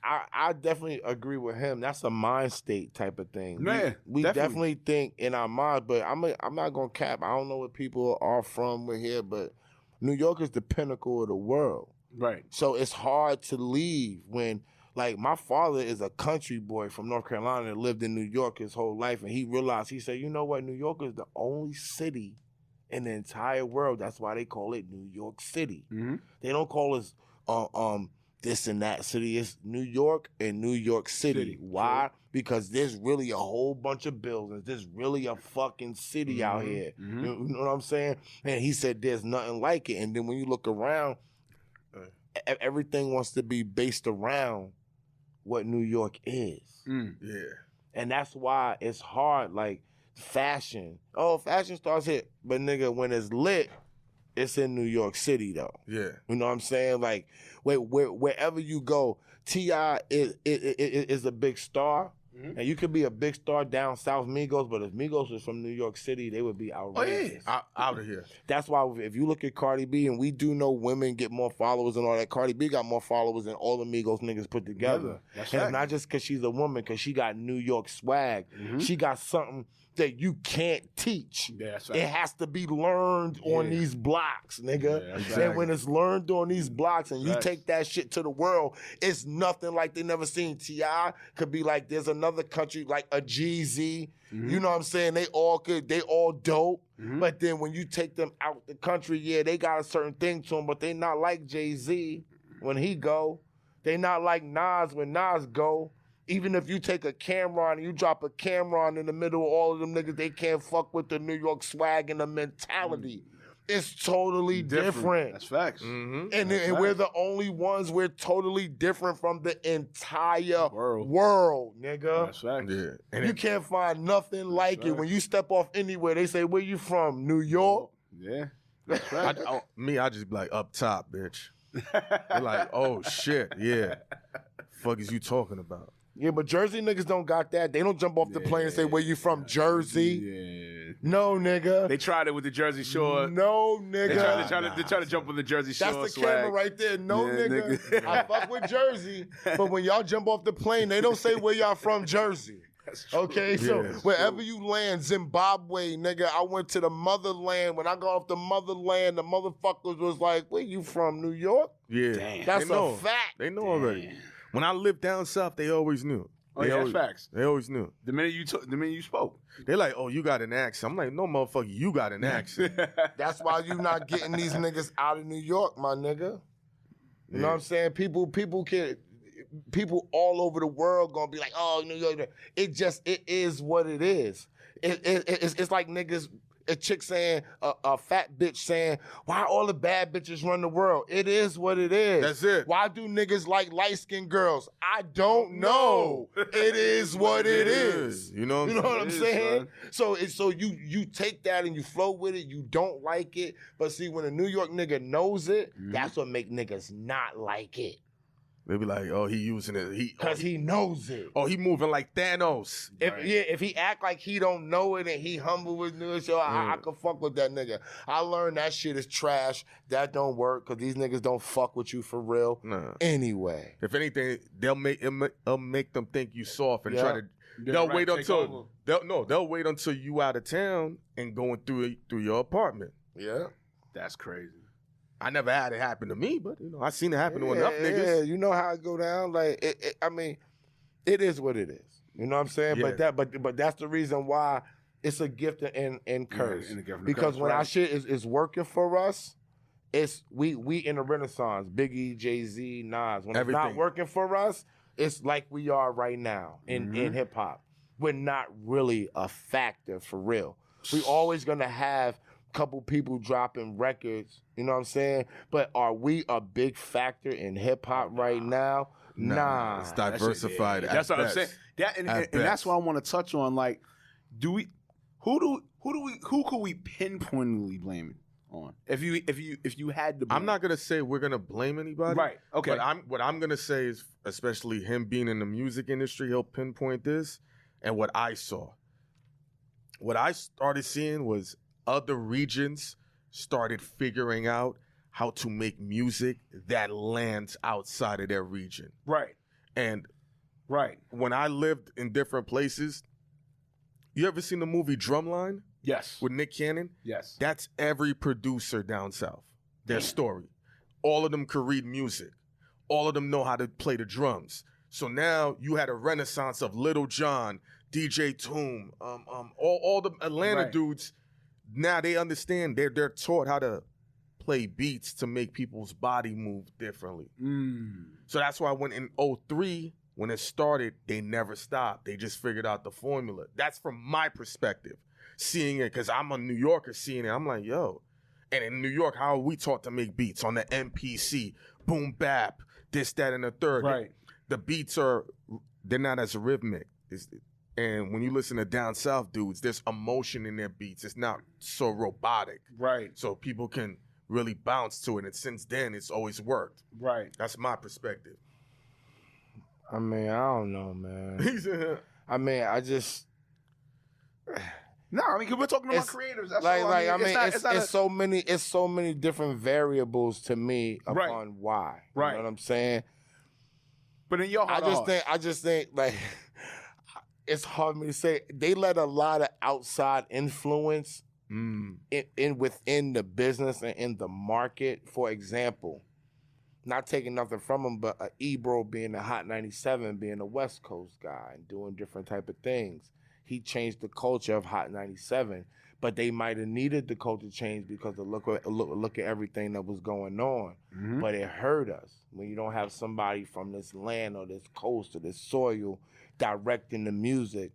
I definitely agree with him. That's a mind state type of thing. Man, we definitely think in our minds, but I'm not gonna cap. I don't know where people are from here, but New York is the pinnacle of the world. Right. So it's hard to leave when, like, my father is a country boy from North Carolina that lived in New York his whole life, and he realized, he said, you know what, New York is the only city in the entire world. That's why they call it New York City. Mm-hmm. They don't call us this and that city. It's New York and New York City. Why? Sure. Because there's really a whole bunch of buildings. There's really a fucking city out here. Mm-hmm. You know what I'm saying? And he said there's nothing like it. And then when you look around, everything wants to be based around what New York is. Yeah. And that's why it's hard, like fashion. Oh, fashion starts here. But nigga, when it's lit, it's in New York City though. Yeah. You know what I'm saying? Like wherever you go, T.I. is a big star. Mm-hmm. And you could be a big star down South Migos, but if Migos was from New York City, they would be outrageous. Oh, yeah. Out of here. That's why if you look at Cardi B, and we do know women get more followers and all that, Cardi B got more followers than all the Migos niggas put together. That's and right. It's not just because she's a woman, because she got New York swag. Mm-hmm. She got something that you can't teach. Yeah, that's right. It has to be learned on these blocks, nigga. Yeah, that's and right. when it's learned on these blocks and you take that shit to the world, it's nothing like they never seen. T.I. could be like, there's another country like a Jeezy. Mm-hmm. You know what I'm saying? They all dope. Mm-hmm. But then when you take them out the country, yeah, they got a certain thing to them, but they not like Jay-Z when he go. They not like Nas when Nas go. Even if you take a Cameron and you drop a Cameron in the middle of all of them niggas, they can't fuck with the New York swag and the mentality. It's totally different. That's facts. Mm-hmm. And we're the only ones, we're totally different from the entire world, nigga. That's facts. Yeah. And you can't find nothing like it. When you step off anywhere, they say, where you from? New York? Yeah. That's right. I just be like, up top, bitch. They're like, oh, shit, yeah. Fuck is you talking about? Yeah, but Jersey niggas don't got that. They don't jump off the plane and say, where you from, Jersey? Yeah. No, nigga. They tried it with the Jersey Shore. No, nigga. They try to jump with the Jersey Shore That's the swag. camera right there. No, nigga. I fuck with Jersey. But when y'all jump off the plane, they don't say where y'all from, Jersey. Okay, so wherever you land, Zimbabwe, nigga, I went to the motherland. When I got off the motherland, the motherfuckers was like, where you from, New York? Yeah. Damn. That's a fact. They know already. When I lived down south, they always knew. That's facts. They always knew. The minute you spoke. They're like, oh, you got an accent. I'm like, no, motherfucker, you got an accent. That's why you not getting these niggas out of New York, my nigga. You know what I'm saying? People all over the world gonna be like, oh, New York. It is what it is. It's like niggas, a chick saying, a fat bitch saying, why all the bad bitches run the world? It is what it is. That's it. Why do niggas like light-skinned girls? I don't know. It is what it is. You know what I'm saying? So you take that and you flow with it. You don't like it. But see, when a New York nigga knows it, that's what make niggas not like it. They be like, oh, he using it. Because he knows it. Oh, he moving like Thanos. If he act like he don't know it and he humble with news, I can fuck with that nigga. I learned that shit is trash. That don't work because these niggas don't fuck with you for real. Nah. Anyway. If anything, they'll make them think you soft and try to. They'll wait until they'll wait until you out of town and going through your apartment. Yeah. That's crazy. I never had it happen to me, but I seen it happen to enough niggas. Yeah, you know how it go down. Like, it is what it is. You know what I'm saying? Yeah. But that's the reason why it's a gift and curse. Yeah, because when our shit is working for us, it's we in a renaissance. Biggie, Jay-Z, Nas. When it's not working for us, it's like we are right now in hip hop. We're not really a factor for real. We always gonna have couple people dropping records, you know what I'm saying? But are we a big factor in hip hop right now? Nah. It's diversified. That's what I'm saying. And that's what I want to touch on. Like, who could we pinpointedly blame it on? If you had to blame. I'm not gonna say we're gonna blame anybody. Right. Okay. But what I'm gonna say is, especially him being in the music industry, he'll pinpoint this. And what I saw. What I started seeing was other regions started figuring out how to make music that lands outside of their region. Right. And right. When I lived in different places, you ever seen the movie Drumline? Yes. With Nick Cannon? Yes. That's every producer down south. Their story. All of them could read music. All of them know how to play the drums. So now you had a renaissance of Little John, DJ Toom, all the Atlanta dudes. Now they understand. They're taught how to play beats to make people's body move differently. So that's why when in 2003, when it started, they never stopped. They just figured out the formula. That's from my perspective, seeing it, because I'm a New Yorker seeing it. I'm like, yo. And in New York, how are we taught to make beats? On the MPC, boom bap, this, that, and the third. Right. The beats they're not as rhythmic. And when you listen to down south dudes, there's emotion in their beats. It's not so robotic. Right. So people can really bounce to it. And since then, it's always worked. Right. That's my perspective. I mean, I don't know, man. I mean, I just... No, I mean, because we're talking about creatives. That's it's so many different variables to me upon why. Right. You know what I'm saying? But in your heart, I just think like it's hard for me to say. They let a lot of outside influence within the business and in the market. For example, not taking nothing from him, but Ebro being a Hot 97, being a West Coast guy and doing different type of things. He changed the culture of Hot 97, but they might have needed the culture change because of look at everything that was going on. But it hurt us when you don't have somebody from this land or this coast or this soil directing the music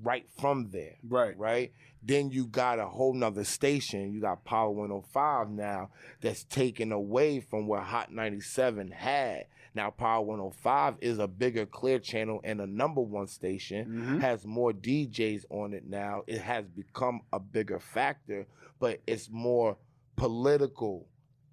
right from there. Right? Then you got a whole nother station. You got Power 105 now that's taken away from what Hot 97 had. Now, Power 105 is a bigger Clear Channel and a #1 station, has more DJs on it now. It has become a bigger factor, but it's more political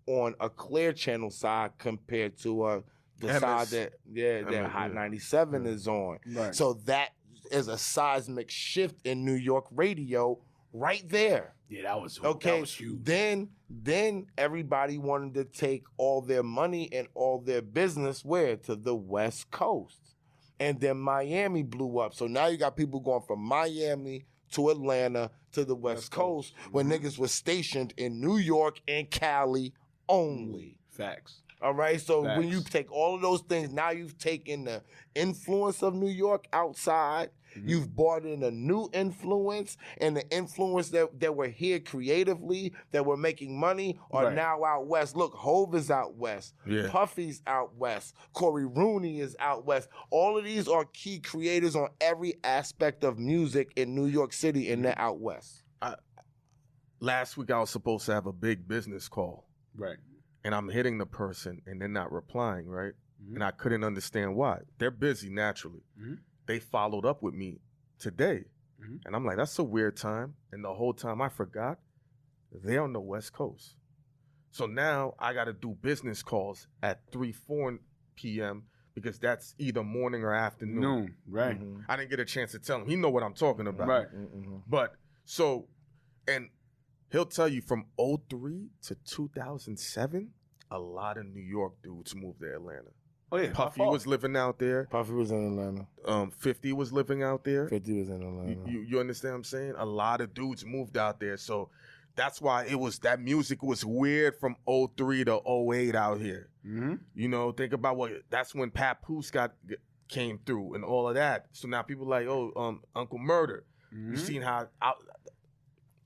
on a Clear Channel side compared to the side that Hot 97 is on. Right. So that is a seismic shift in New York radio right there. Yeah, that was huge. Then everybody wanted to take all their money and all their business where? To the West Coast. And then Miami blew up. So now you got people going from Miami to Atlanta to the West Coast when niggas was stationed in New York and Cali only. Facts. All right, so when you take all of those things, now you've taken the influence of New York outside. You've brought in a new influence, and the influence that were here creatively, that were making money, are now out west. Look, Hov is out west. Yeah. Puffy's out west. Corey Rooney is out west. All of these are key creators on every aspect of music in New York City, and they're out west. Last week, I was supposed to have a big business call. Right. And I'm hitting the person, and they're not replying, right? And I couldn't understand why. They're busy naturally. They followed up with me today. And I'm like, that's a weird time. And the whole time I forgot, they're on the West Coast. So now I got to do business calls at 3, 4 p.m. because that's either morning or afternoon. Right. I didn't get a chance to tell him. He know what I'm talking about. Right. But so, and he'll tell you from 2003 to 2007, a lot of New York dudes moved to Atlanta. Oh yeah, Puffy was living out there. Puffy was in Atlanta. 50 was living out there. 50 was in Atlanta. You understand what I'm saying? A lot of dudes moved out there. So that's why that music was weird from 2003 to 2008 out here. You know, think about that's when Papoose came through and all of that. So now people like, Uncle Murder. You seen how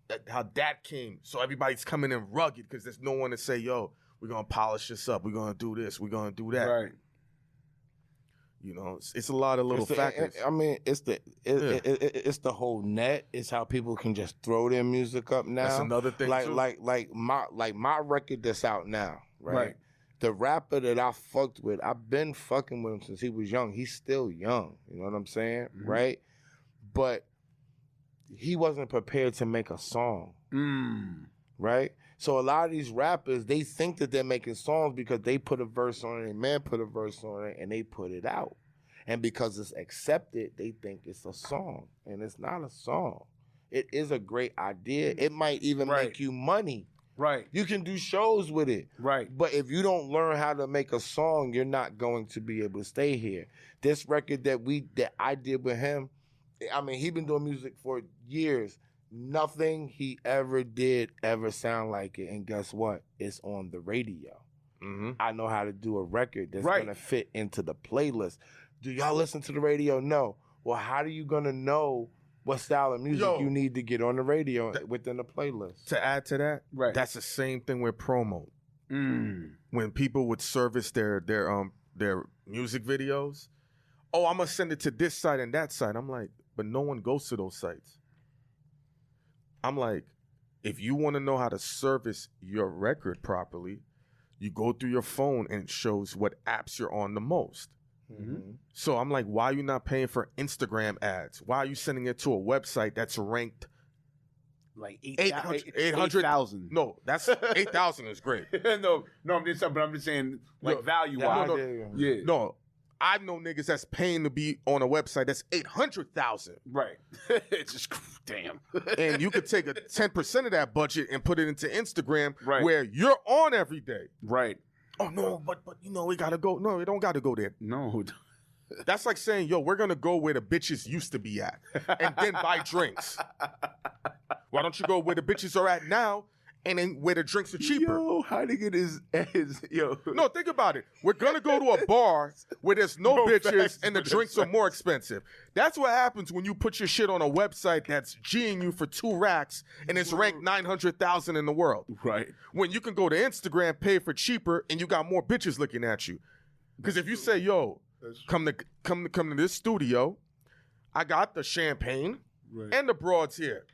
that came. So everybody's coming in rugged because there's no one to say, yo, we're going to polish this up. We're going to do this. We're going to do that. Right. You know, it's a lot of little factors. I mean, it's the whole net. It's how people can just throw their music up now. That's another thing too. Like my record that's out now, right? The rapper that I fucked with, I've been fucking with him since he was young. He's still young. You know what I'm saying? Right? But he wasn't prepared to make a song. Right? So a lot of these rappers, they think that they're making songs because they put a verse on it, and man put a verse on it, and they put it out. And because it's accepted, they think it's a song. And it's not a song. It is a great idea. It might even make you money. Right. You can do shows with it. Right. But if you don't learn how to make a song, you're not going to be able to stay here. This record that I did with him, I mean, he's been doing music for years. Nothing he ever did ever sound like it. And guess what? It's on the radio. I know how to do a record that's going to fit into the playlist. Do y'all listen to the radio? No. Well, how are you going to know what style of music you need to get on the radio within the playlist? To add to that, that's the same thing with promo. When people would service their music videos, I'm going to send it to this site and that site. I'm like, but no one goes to those sites. I'm like, if you want to know how to service your record properly, you go through your phone and it shows what apps you're on the most. So I'm like, why are you not paying for Instagram ads? Why are you sending it to a website that's ranked like 800,000? No, that's 8,000 is great. no, I'm just saying like value-wise. No, I know niggas that's paying to be on a website that's 800,000. Right. It's just damn. And you could take a 10% of that budget and put it into Instagram, where you're on every day. Right. Oh no, but we gotta go. No, we don't gotta go there. No. That's like saying, yo, we're gonna go where the bitches used to be at, and then buy drinks. Why don't you go where the bitches are at now? And then where the drinks are cheaper. Yo, Hynaken is yo. No, think about it. We're gonna go to a bar where there's no bitches and the drinks are more expensive. That's what happens when you put your shit on a website that's G'ing you for 2 racks and it's ranked 900,000 in the world. Right. When you can go to Instagram, pay for cheaper, and you got more bitches looking at you. Because if you say, yo, come to this studio, I got the champagne and the broads here.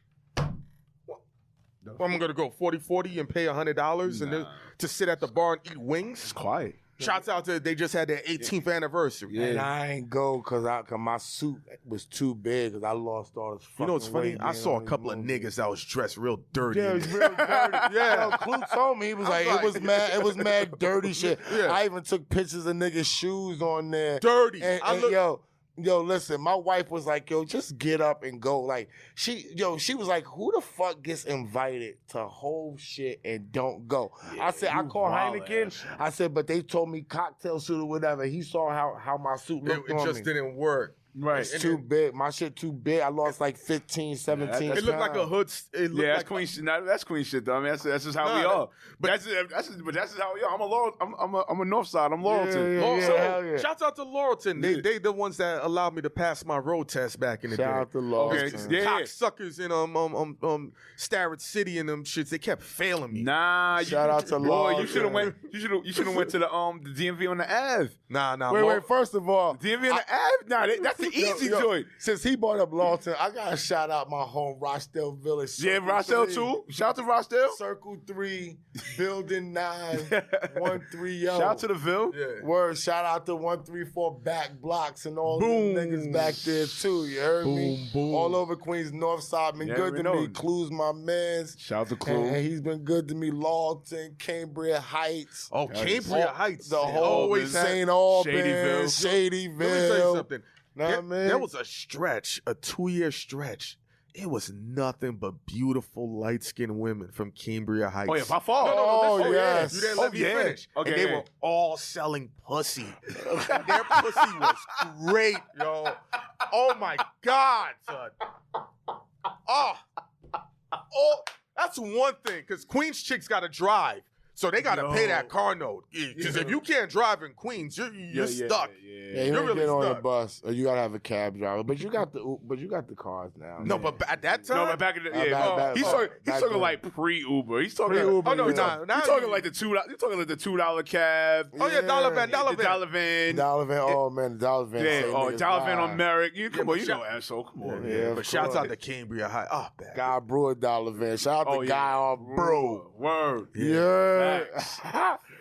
Well, I'm going to go 40-40 and pay $100 and to sit at the bar and eat wings? It's quiet. Shouts out to they just had their 18th anniversary. Yeah. And I ain't go because my suit was too big because I lost all this fucking You know what's funny? weight, I saw a couple of niggas that was dressed real dirty. Yeah, it was real dirty. Yo, Clue told me, he was like, it was mad dirty shit. Yeah. I even took pictures of niggas' shoes on there. Dirty. Yo, listen, my wife was like, yo, just get up and go. Like, she was like, who the fuck gets invited to whole shit and don't go? Yeah, I said, I called Hynaken. I said, but they told me cocktail suit or whatever. He saw how my suit looked on me. It just didn't work. Right. It's too big. My shit too big. I lost like 15, 17 pounds. It looked like a hood. That's queen shit. That's queen shit though. I mean, that's just how we are. But that's just how we are. I'm a North Side. I'm Laurelton. Shouts out to Laurelton. They the ones that allowed me to pass my road test back in the day. Shout out to Laurelton. Okay. Cocksuckers in Starrett City and them shits. They kept failing me. Nah. Shout out to Laurelton. You should have went. You should have went to the DMV on the Ave. Nah. Wait. First of all, DMV on the Ave. Nah, that's the easy joint. Since he brought up Lawton, I gotta shout out my home Rochdale Village. Yeah, Rochdale too. Shout out to Rochdale. Circle 3, Building 9, 130. Shout out to the Ville. Yeah. Word, shout out to 134 back blocks and all them niggas back there too. You heard me? Boom. All over Queens North Side, been good to me. Clues my mans. Shout out to Clue. And he's been good to me. Lawton, Cambria Heights. Oh, Cambria Heights. The whole always St. Albans, Shadyville. Shadyville. Let me tell you something. Man. There was a stretch, a 2-year stretch. It was nothing but beautiful, light-skinned women from Cambria Heights. Oh, yeah, by far. Oh, yes. You didn't let me finish. Okay. And they were all selling pussy. And their pussy was great, yo. Oh, my God, son. Oh, that's one thing, because Queens chicks got to drive. So they got to pay that car note. Because if you can't drive in Queens, you're stuck. Yeah, you You're don't really get on stuck. the bus, or you gotta have a cab driver. But you got the cars now. No, man. but at that time, No, but back in the back he's then. talking like pre-Uber. He's talking Pre-Uber, Oh no, he's yeah. talking like the $2. He's talking like the $2 cab. oh yeah, dollar van. The dollar van. Dollar van. Oh man, the dollar van. Yeah, say niggas dollar van lie. on Merrick. Come on, you but know Esso. Come on, Yeah, man. of But shouts course. out to Cambria High. Oh, bad. Guy Brewer dollar van. Shout out to Guy on Bro. Word. Yeah.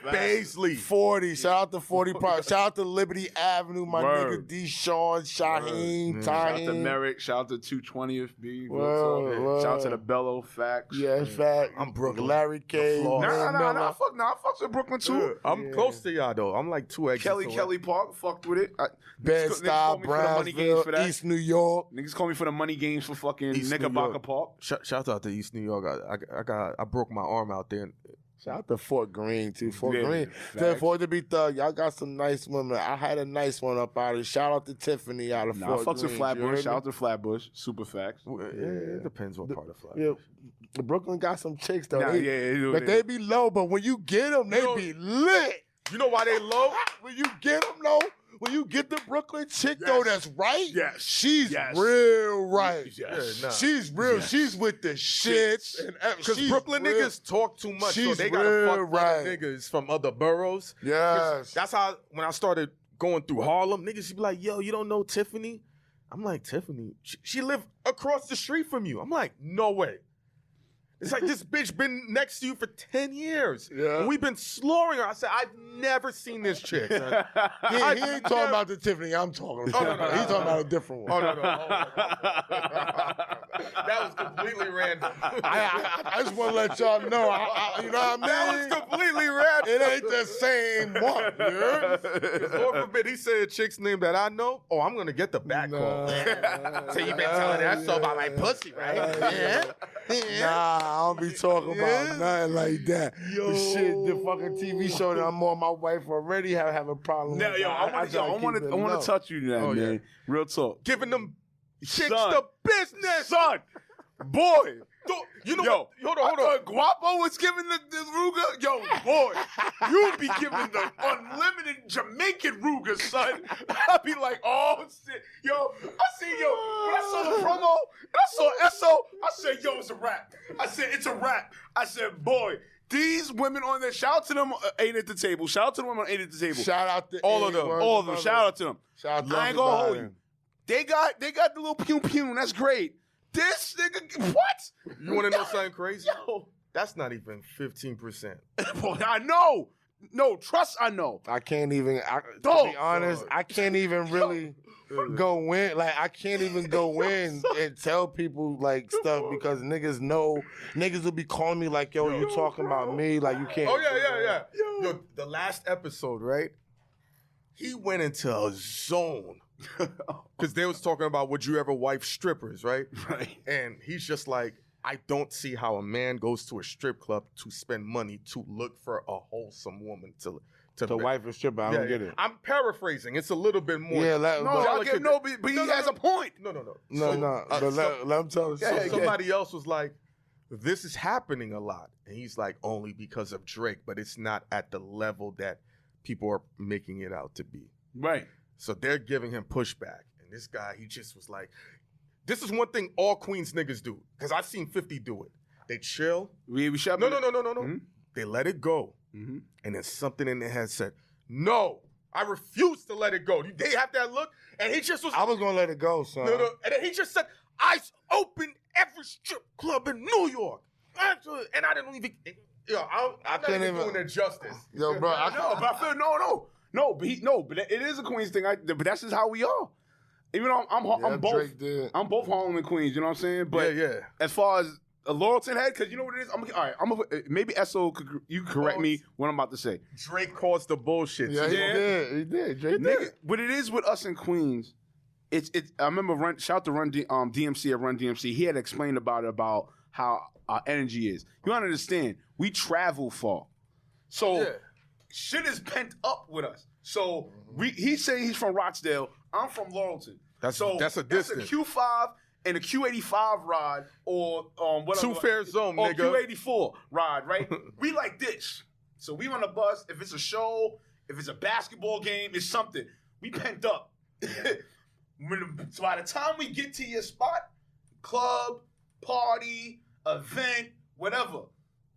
Baisley. 40. Shout out to 40 Park. Shout out to Liberty Avenue, my Word. nigga Deshaun, Shaheem, Shout out to Tahim. Merrick. Shout out to 220th B. Word, Shout out to word. the Bellow Facts. Yeah, in fact. I'm Brooklyn. Larry K. floor. Nah, fuck with Brooklyn too. I'm close to y'all though. I'm like 2 exits away. Kelly Park, fucked with it. Bed-Stuy, Brownsville, East New York. Niggas call me for the money games for fucking East New Knickerbocker York. Park. Shout out to East New York. I broke my arm out there. Shout out to Fort Greene, too. Fort Yeah, Greene. facts. Fort to be thug. Y'all got some nice women. I had a nice one up out of. Shout out to Tiffany out of Nah, Fort fucks with Greene. Flatbush. Shout out to Flatbush. Super facts. Yeah, it depends what part of Flat. Yeah, Brooklyn got some chicks, though. Nah, But they be low, but when you get them, they know- be lit. You know why they low? When you get them, though, when you get the Brooklyn chick, though, that's right. Yes. She's Yes. real right. Yes. Yeah, nah. She's real. Yes. She's with the shits. Because She's Brooklyn real. niggas talk too much, so She's they gotta real fuck right. other niggas from other boroughs. 'Cause Yes. That's how when I started going through Harlem, niggas be like, "Yo, you don't know Tiffany?" I'm like, "Tiffany, she lived across the street from you." I'm like, "No way." It's like this bitch been next to you for 10 years. Yeah. And we've been slaughtering her. I said, I've never seen this chick. son." He ain't talking about the Tiffany I'm talking about. no, He's talking about a different one. Oh, no. That was completely random. I just want to let y'all know. You know what I mean? That was completely random. It ain't the same one. You heard? Lord forbid, he said a chick's name that I know. Oh, I'm gonna get the back call. So you been telling that so about my pussy, right? Nah, I don't be talking about nothing like that. The shit, the fucking TV show that I'm on, my wife already have a problem Now, with. yo, I want to touch you now, Oh, yeah. man. Real talk. Giving them chicks Son. the business. Son, boy. You know Yo, what? Hold on. I thought Guapo was giving the Ruger. Yo, boy, you be giving the unlimited Jamaican Ruger, son. I be like, oh, shit. Yo, when I saw the promo, and I saw Esso, I said, yo, it's a wrap. I said, it's a wrap. I said, boy, these women on there, shout out to them, Ain't at the Table. Shout out to the women on Ain't at the Table. Shout out to All of them. All of them. Shout out to them. Shout out to I ain't gonna hold you. They got the little pew. That's great. This nigga, what? You want to know something crazy? Yo. That's not even 15%. Boy, I know. No, trust I know. I can't even, to Dog. be honest, I can't even really go in. Like, I can't even go in and tell people, like, stuff because niggas know. Niggas will be calling me like, yo, you talking about me? Like, you can't. Oh, yeah. Yo, the last episode, right? He went into a zone. Because they was talking about would you ever wife strippers, right? Right. And he's just like, I don't see how a man goes to a strip club to spend money to look for a wholesome woman to The wife is stripper, I don't get it. I'm paraphrasing. It's a little bit more. Yeah, No, I get but he has a point. No. No, but let him tell us. So somebody else was like, this is happening a lot. And he's like, only because of Drake, but it's not at the level that people are making it out to be. Right. So they're giving him pushback. And this guy, he just was like, this is one thing all Queens niggas do. Because I've seen 50 do it. They chill. We shot. No. Mm-hmm. They let it go. Mm-hmm. And then something in their head said, no, I refuse to let it go. They have that look, and he just was. I was gonna let it go, son. No, and then he just said, "I opened every strip club in New York," and I didn't even. Yo, I'm not even doing it justice. Yo, bro, but I feel but it is a Queens thing. But that's just how we are. Even though I'm both Harlem and Queens. You know what I'm saying? But as far as a Laurelton head, because you know what it is. Maybe Esso you correct me what I'm about to say. Drake caused the bullshit. Yeah, he did. Drake did. But it is with us in Queens. I remember shout out to DMC at Run DMC. He had explained about how our energy is. You want to understand? We travel far, so shit is pent up with us. So he's saying he's from Rochdale. I'm from Laurelton. That's a distance. That's a Q5 and a Q85 ride, or whatever. Two fair zone, or nigga. Q84 ride, right? We like this. So we on the bus. If it's a show, if it's a basketball game, it's something. We pent up. So by the time we get to your spot, club, party, event, whatever.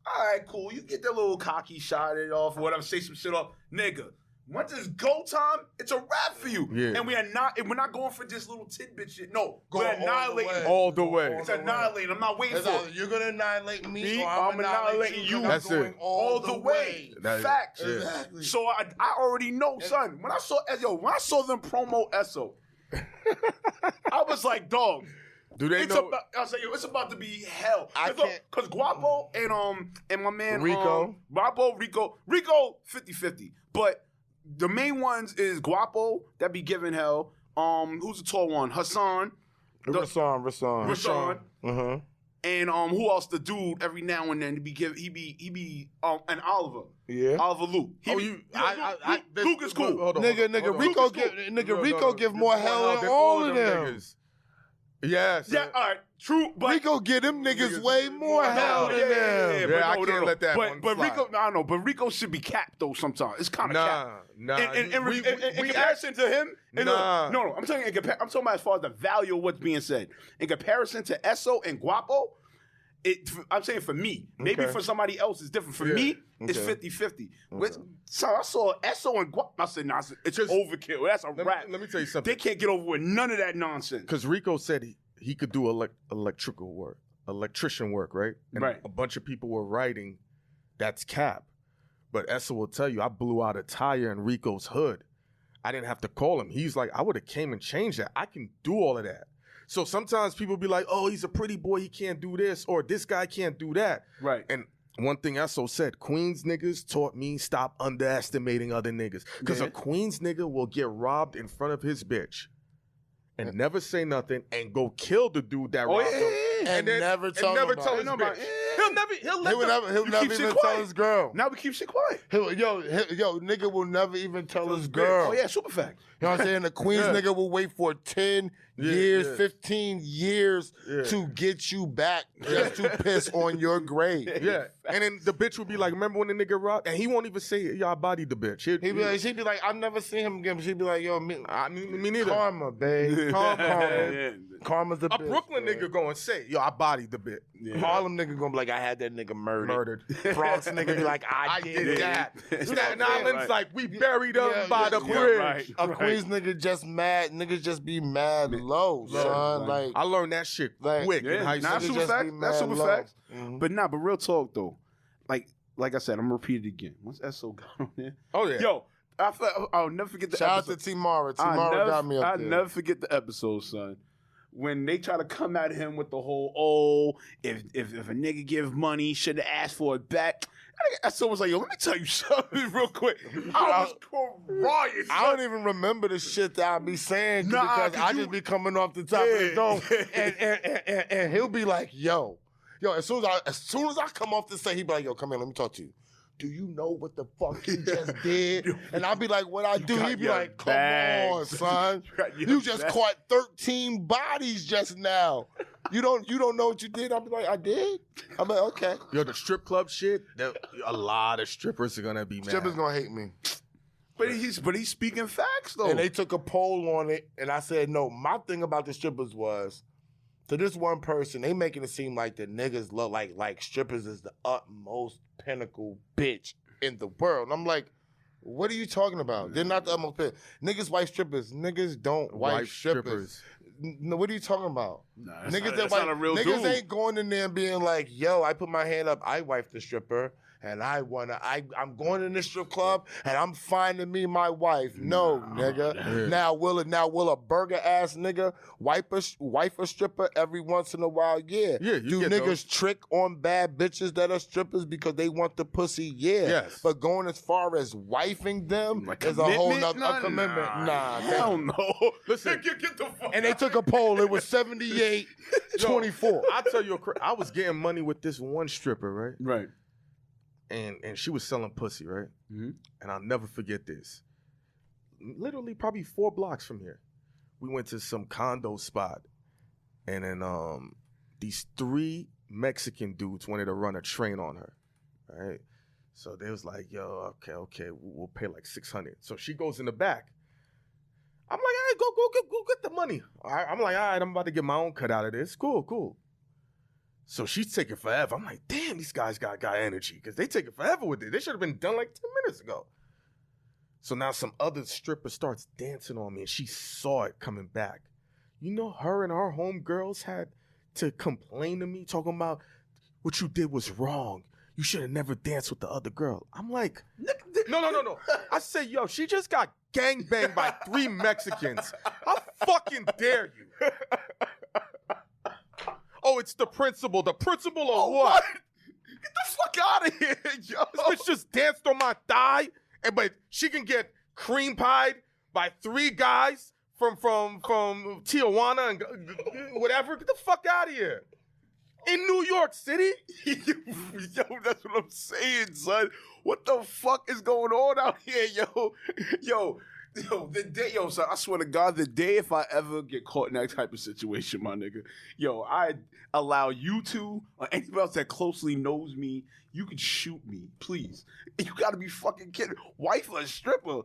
All right, cool. You get that little cocky shot it off or whatever, say some shit off. Nigga, once it's go time, it's a wrap for you. Yeah. And we're not going for this little tidbit shit. No, we're annihilating. All the way. It's annihilating. I'm not waiting for it. You're going to annihilate me, or I'm annihilating you. That's it. All the way. Facts. Exactly. So I already know, son. When I saw them promo Esso, I was like, dog. Do they know? I was like, yo, it's about to be hell. Because Guapo and my man Rico. Rico 50-50. But the main ones is Guapo, that be giving hell. Who's the tall one? Hassan. Rashawn. Uh-huh. And who else? The dude every now and then he be and Oliver. Yeah. Oliver Luke. Luke is cool. Nigga, Rico give more hell than all of them. Niggas. Yes. Yeah, all right. True, but Rico get them niggas way more hell than them. Yeah, I can't let that one But fly. Rico, I know, but Rico should be capped though. Sometimes it's kind of capped. Nah. In comparison to him, no. I'm talking about as far as the value of what's being said. In comparison to Esso and Guapo, I'm saying for me. Maybe for somebody else it's different. For me, it's 50-50. So I saw Esso and Guapo. I said, it's just overkill. That's a wrap. Let me tell you something. They can't get over with none of that nonsense. Because Rico said he could do electrician work, right? And a bunch of people were writing, that's cap. But Esso will tell you, I blew out a tire in Rico's hood. I didn't have to call him. He's like, I would have came and changed that. I can do all of that. So sometimes people be like, oh, he's a pretty boy, he can't do this, or this guy can't do that. Right. And one thing Esso said, Queens niggas taught me stop underestimating other niggas. Because a Queens nigga will get robbed in front of his bitch and never say nothing and go kill the dude that robbed him. And never tell his bitch. He'll never even tell his girl. Now we keep shit quiet. Yo, nigga will never even tell his girl. Oh yeah, super fact. You know what I'm saying? The Queens nigga will wait for 10 years, 15 years to get you back just to piss on your grave. Yeah. And then the bitch would be like, remember when the nigga robbed? And he won't even say, y'all bodied the bitch. She'd be like, I've never seen him again. She'd be like, yo, me neither. Karma, babe. Karma's the bitch. A Brooklyn nigga go and say, yo, I bodied the bitch. Yeah. Harlem nigga gonna be like, I had that nigga murdered. Bronx nigga be like, I did that. Staten Island's like, we buried him by the bridge. Right. A Queens nigga just mad. Niggas just be mad low, son. Like I learned that shit quick in high school. That's super fact. That's super facts. But but real talk though. Like I said, I'm gonna repeat it again. Once Esso got on there. Oh yeah. Yo, I'll never forget the Shout episode. out to T-Mara. T-Mara got me up there. I'll never forget the episode, son. When they try to come at him with the whole, if a nigga give money, should have asked for it back. Esso was like, yo, let me tell you something real quick. I was crying. I don't even remember the shit that I be saying because I just be coming off the top of the dome. And he'll be like, yo, as soon as I come off the set, he be like, yo, come here, let me talk to you. Do you know what the fuck you just did? And I'll be like, what I do? He'd be like, come on, son. You just caught 13 bodies just now. You don't know what you did? I'll be like, I did? I'm like, okay. Yo, the strip club shit, a lot of strippers are gonna be mad. Strippers gonna hate me. But he's speaking facts though. And they took a poll on it, and I said, no, my thing about the strippers was, to this one person, they making it seem like the niggas look like strippers is the utmost pinnacle bitch in the world. And I'm like, What are you talking about? They're not the most pit. Niggas wife strippers. Niggas don't wife strippers. No, what are you talking about? Nah, niggas not a real niggas dude. ain't going in there and being like, yo, I put my hand up, I wife the stripper, and I'm going in this strip club and I'm finding me my wife. No, nigga. Yeah. Now will a burger ass nigga wife a stripper every once in a while? Yeah. Do niggas trick on bad bitches that are strippers because they want the pussy? Yeah. Yes. But going as far as wifing them Like is a whole nother commitment. commitment. Nah, hell no. Listen, get the fuck and they took a poll. It was 78-24. I'll tell you, I was getting money with this one stripper, right? Right. And she was selling pussy, right? Mm-hmm. And I'll never forget this. Literally, probably 4 blocks from here, we went to some condo spot, and then these 3 Mexican dudes wanted to run a train on her, right? So they was like, "Yo, okay, we'll pay like $600." So she goes in the back. I'm like, "Hey, go get the money." I'm like, "All right, I'm about to get my own cut out of this. Cool." So she's taking forever. I'm like, damn, these guys got energy because they taking forever with it. They should have been done like 10 minutes ago. So now some other stripper starts dancing on me, and she saw it coming back. You know, her and her homegirls had to complain to me, talking about what you did was wrong. You should have never danced with the other girl. I'm like, no. I said, yo, she just got gangbanged by 3 Mexicans. How fucking dare you? Oh, it's the principal. The principal of what? Get the fuck out of here, yo. This bitch just danced on my thigh, but she can get cream pied by 3 guys from Tijuana and whatever. Get the fuck out of here. In New York City? Yo, that's what I'm saying, son. What the fuck is going on out here, yo? Son, I swear to God, the day if I ever get caught in that type of situation, my nigga, I allow you two or anybody else that closely knows me, you can shoot me, please. You gotta be fucking kidding. Wife a stripper.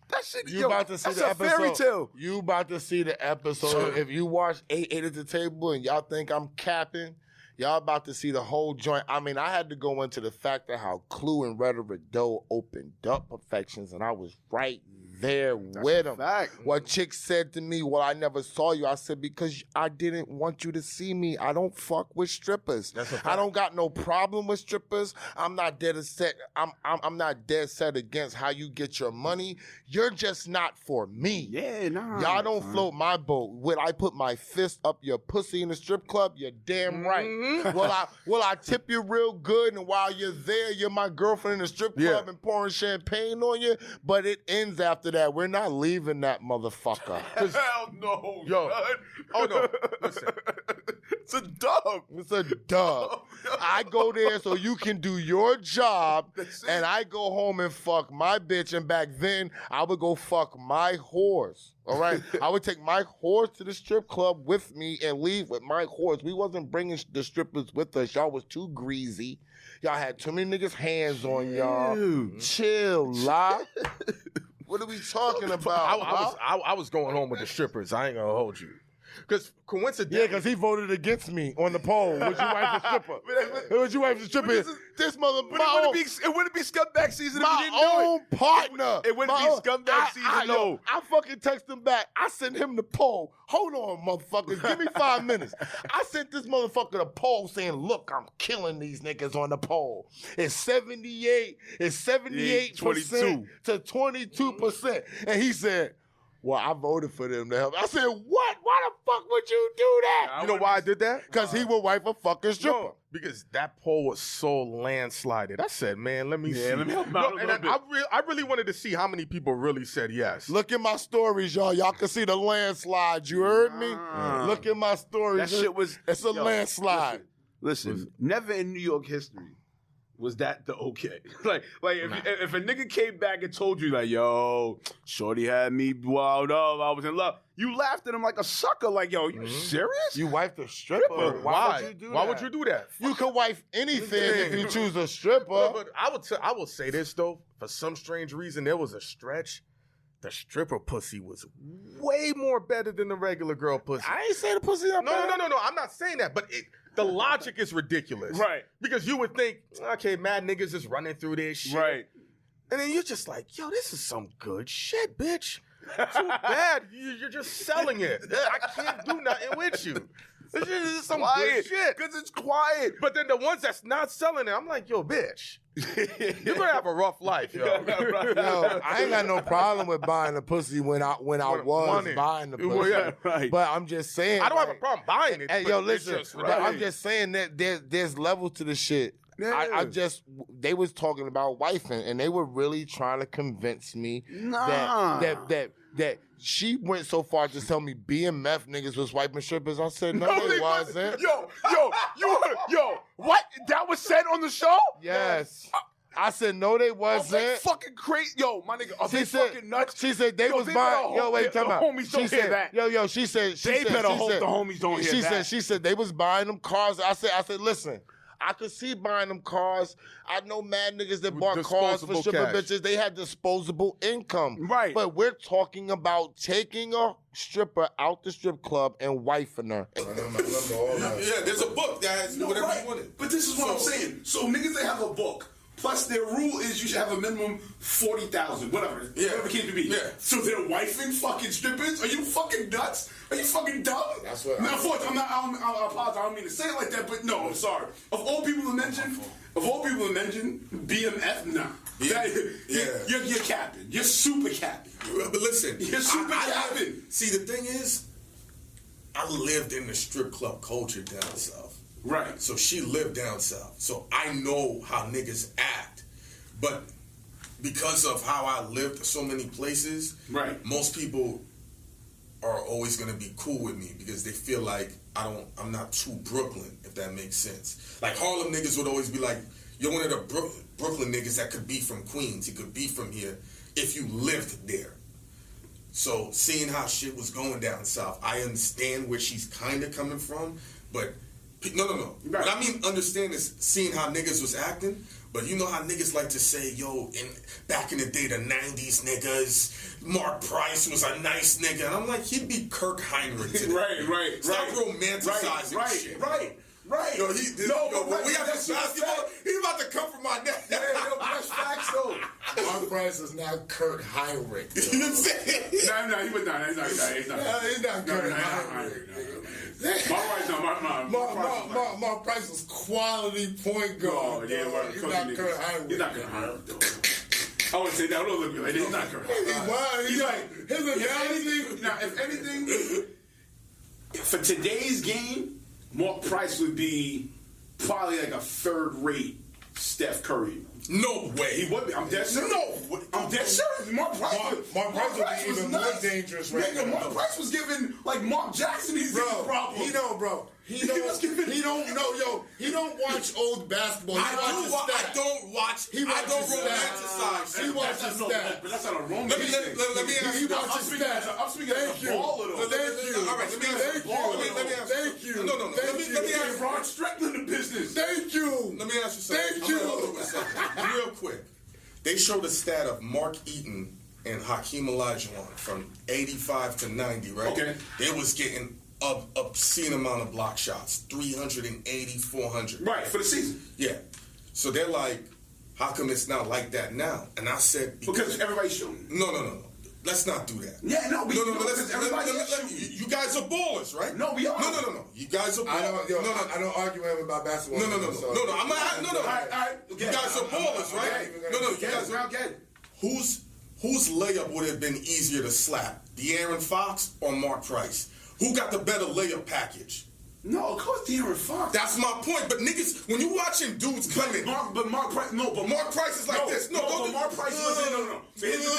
That shit, about to see that's the a episode. fairy tale. You about to see the episode. If you watch 8 at the table and y'all think I'm capping, y'all about to see the whole joint. I mean, I had to go into the fact of how Clue and Rhetoric Doe opened up Perfections, and I was right there with them. What chick said to me, well, I never saw you. I said, because I didn't want you to see me. I don't fuck with strippers. I don't got no problem with strippers. I'm not dead set. I'm not dead set against how you get your money. You're just not for me. Yeah, nah. Y'all don't float my boat. Will I put my fist up your pussy in the strip club? You're damn right. Will I tip you real good, and while you're there, you're my girlfriend in the strip club and pouring champagne on you? But it ends after that. We're not leaving that motherfucker. Hell no, yo. Son. Oh no, listen. It's a dub. It's a dub. I go there so you can do your job, and I go home and fuck my bitch. And back then, I would go fuck my whores. All right? I would take my whores to the strip club with me and leave with my whores. We wasn't bringing the strippers with us. Y'all was too greasy. Y'all had too many niggas' hands on y'all. Chill, la. What are we talking about? I was going home with the strippers. I ain't gonna hold you. Because coincidentally... Yeah, because he voted against me on the poll. Would you wife a stripper? Would you wife a stripper? This motherfucker... It wouldn't be scumbag season if you didn't do it. My own partner. It wouldn't be scumbag season, no. I fucking text him back. I sent him the poll. Hold on, motherfuckers. Give me 5 minutes. I sent this motherfucker the poll saying, look, I'm killing these niggas on the poll. It's 78% to 22%. And he said... Well, I voted for them to help. I said, what? Why the fuck would you do that? You know why I did that? Because he would wife a fucking stripper. No, because that poll was so landslided. I said, man, let me see. Let me help out a little bit. I really wanted to see how many people really said yes. Look at my stories, y'all. Y'all can see the landslide. You heard me? Look at my stories. That shit was... It's a landslide. Listen, never in New York history was that the okay. Like if a nigga came back and told you like, yo, shorty had me wild up, I was in love, you laughed at him like a sucker, like, yo, you serious? You wifed a stripper? Why would you do that? Why would you do that? You could wife anything if you choose a stripper. But I will say this though, for some strange reason, there was a stretch. The stripper pussy was way more better than the regular girl pussy. I ain't saying the pussy up No. I'm not saying that, but the logic is ridiculous. Right. Because you would think, okay, mad niggas is running through this shit. Right. And then you're just like, yo, this is some good shit, bitch. Too bad you're just selling it. I can't do nothing with you. This is some good shit. Because it's quiet. But then the ones that's not selling it, I'm like, yo, bitch. You're gonna have a rough life, yo. Yo, I ain't got no problem with buying the pussy when I was buying the pussy. Well, yeah, right. But I'm just saying, I don't have a problem buying it. Hey, yo, listen. But I'm just saying that there's levels to the shit. Yeah. They was talking about wifing, and they were really trying to convince me that she went so far to tell me BMF niggas was wiping strippers. I said, no, they wasn't. Yo, what? That was said on the show? Yes. I said, no, they wasn't. I'm like fucking crazy. Yo, my nigga, are they fucking nuts? She said they was buying. Yo, wait, time out. The homies don't hear that. Yo, she said. They better hope the homies don't hear that. She said they was buying them cars. I said, listen. I could see buying them cars. I know mad niggas that bought cars for stripper bitches. They had disposable income. Right. But we're talking about taking a stripper out the strip club and wifing her. Yeah, there's a book that has whatever you wanted. But this is what I'm saying. So niggas, they have a book. Plus, their rule is you should have a minimum 40,000, whatever the case may be. Yeah. So they're wifing fucking strippers? Are you fucking nuts? Are you fucking dumb? That's what. Now, I apologize. I don't mean to say it like that, but no, I'm sorry. Of all people to mention, BMF, nah. You're capping. You're super capping. But listen, you're super capping. See, the thing is, I lived in the strip club culture down south. Right. So she lived down south. So I know how niggas act. But because of how I lived so many places, right, most people are always gonna be cool with me because they feel like I'm not too Brooklyn, if that makes sense. Like Harlem niggas would always be like, you're one of the Brooklyn niggas that could be from Queens, you could be from here if you lived there. So seeing how shit was going down south, I understand where she's kinda coming from, but no. Right. What I mean understand is seeing how niggas was acting, but you know how niggas like to say, yo, back in the day, the 90s niggas, Mark Price was a nice nigga. And I'm like, he'd be Kirk Heinrich today. Right. Stop romanticizing shit. Right. Yo, when we have this basketball, he's about to come from my neck. Yeah, that's facts though. Mark Price is now Kirk Heinrich. You know what I'm saying? No, he was not. He's not Kirk Heinrich. Mark Price was quality point guard. He's not Kirk Heinrich. He's not Kirk Heinrich though. I wouldn't say that. I would look like he's not Kirk Heinrich. He's like, if anything, for today's game, Mark Price would be probably like a third-rate Steph Curry. No way. He would be. I'm dead serious. No. I'm dead serious. Mark Price would be even more dangerous right now. Mark Price was giving like Mark Jackson these problems. He don't watch old basketball. I don't watch. I don't romanticize. He watches stats. But that's not a romance. Let me ask you. I'm speaking as a baller though. Thank you. All right. Thank you. No. Let me ask Ron Strickland the business. Thank you. Let me ask you something. Thank you. Real quick. They showed a stat of Mark Eaton and Hakeem Olajuwon from 85 to 90, right? Okay. They was getting an obscene amount of block shots, 380, 400. Right, for the season. Yeah. So they're like, how come it's not like that now? And I said... Because everybody's shooting. No. Let's not do that. Yeah, no. You guys are ballers, right? No, we are. No. You guys are ballers. I don't argue with him about basketball. No. You guys are ballers, right? No. You guys are... Whose layup would have been easier to slap? De'Aaron Fox or Mark Price? Who got the better layup package? No, of course De'Aaron Fox. That's my point. But niggas, when you watching dudes coming... Mark Price is like this. But Mark Price wasn't... No. Here's the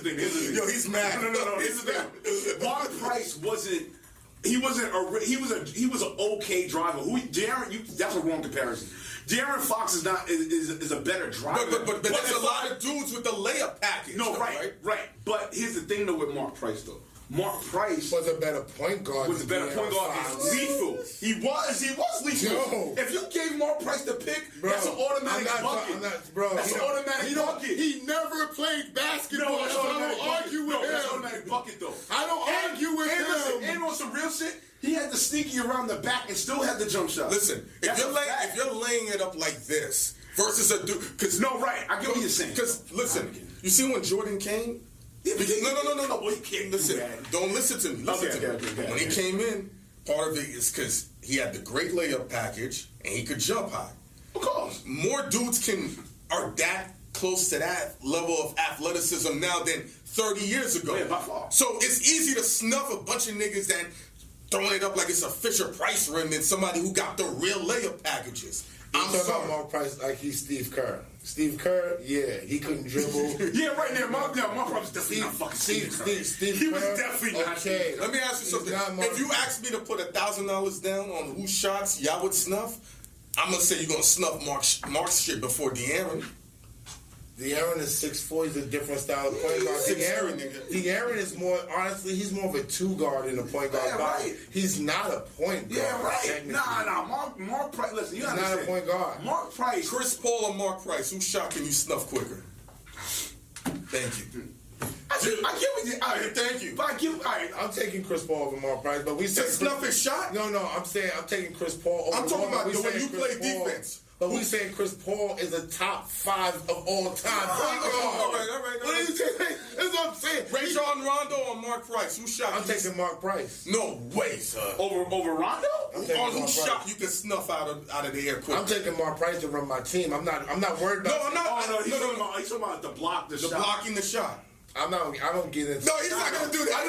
thing. Yo, he's mad. No. Here's the thing. Mark Price wasn't... He was an okay driver. That's a wrong comparison. De'Aaron Fox is a better driver. But there's a lot of dudes with the layup package. No, right. But here's the thing though with Mark Price though. Mark Price was a better point guard. Is lethal. He was lethal. Yo. If you gave Mark Price the pick, that's an automatic bucket. That's an automatic bucket. He never played basketball. So I don't argue with him. That's an automatic bucket though. I don't argue with him. Listen, and on some real shit, he had the sneaky around the back and still had the jump shot. Listen, if you're laying it up like this, versus a dude. Cause no, right. I get what you're saying. Because listen, you see when Jordan came. No. Listen, don't listen to me. Listen to me. When he came in, part of it is because he had the great layup package and he could jump high. Of course, more dudes are that close to that level of athleticism now than 30 years ago. Yeah, by far. So it's easy to snuff a bunch of niggas that throwing it up like it's a Fisher-Price rim than somebody who got the real layup packages. I'm talking about Mark Price like he's Steve Kerr. Steve Kerr, yeah, he couldn't dribble. Yeah, right there. Mark Price was definitely not fucking Steve Kerr. He was definitely not. Okay, let me ask you something. If you asked me to put $1,000 down on whose shots y'all would snuff, I'm gonna say you're gonna snuff Mark's shit before De'Aaron. De'Aaron is 6'4". He's a different style of point guard. De'Aaron is more, honestly, he's more of a two guard than a point guard. Yeah, right. He's not a point guard. Yeah, right. Nah. Mark Price. Listen, he's not a point guard. Mark Price. Chris Paul or Mark Price? Whose shot can you snuff quicker? Thank you. I get what you. All right, thank you. But I'm taking Chris Paul over Mark Price, but we say snuff his shot. No, I'm saying I'm taking Chris Paul over. I'm talking about the way you play defense. But we saying Chris Paul is a top 5 of all time. All right. What are you saying? That's what I'm saying. Rajon Rondo or Mark Price? Whose shot? I'm taking Mark Price. No way, sir. Over Rondo? On whose shot you can snuff out of the air quick? I'm taking Mark Price to run my team. I'm not worried about. No, I'm not. He's talking about the block, the shot. Blocking the shot. I don't get into. No, he's not gonna do that.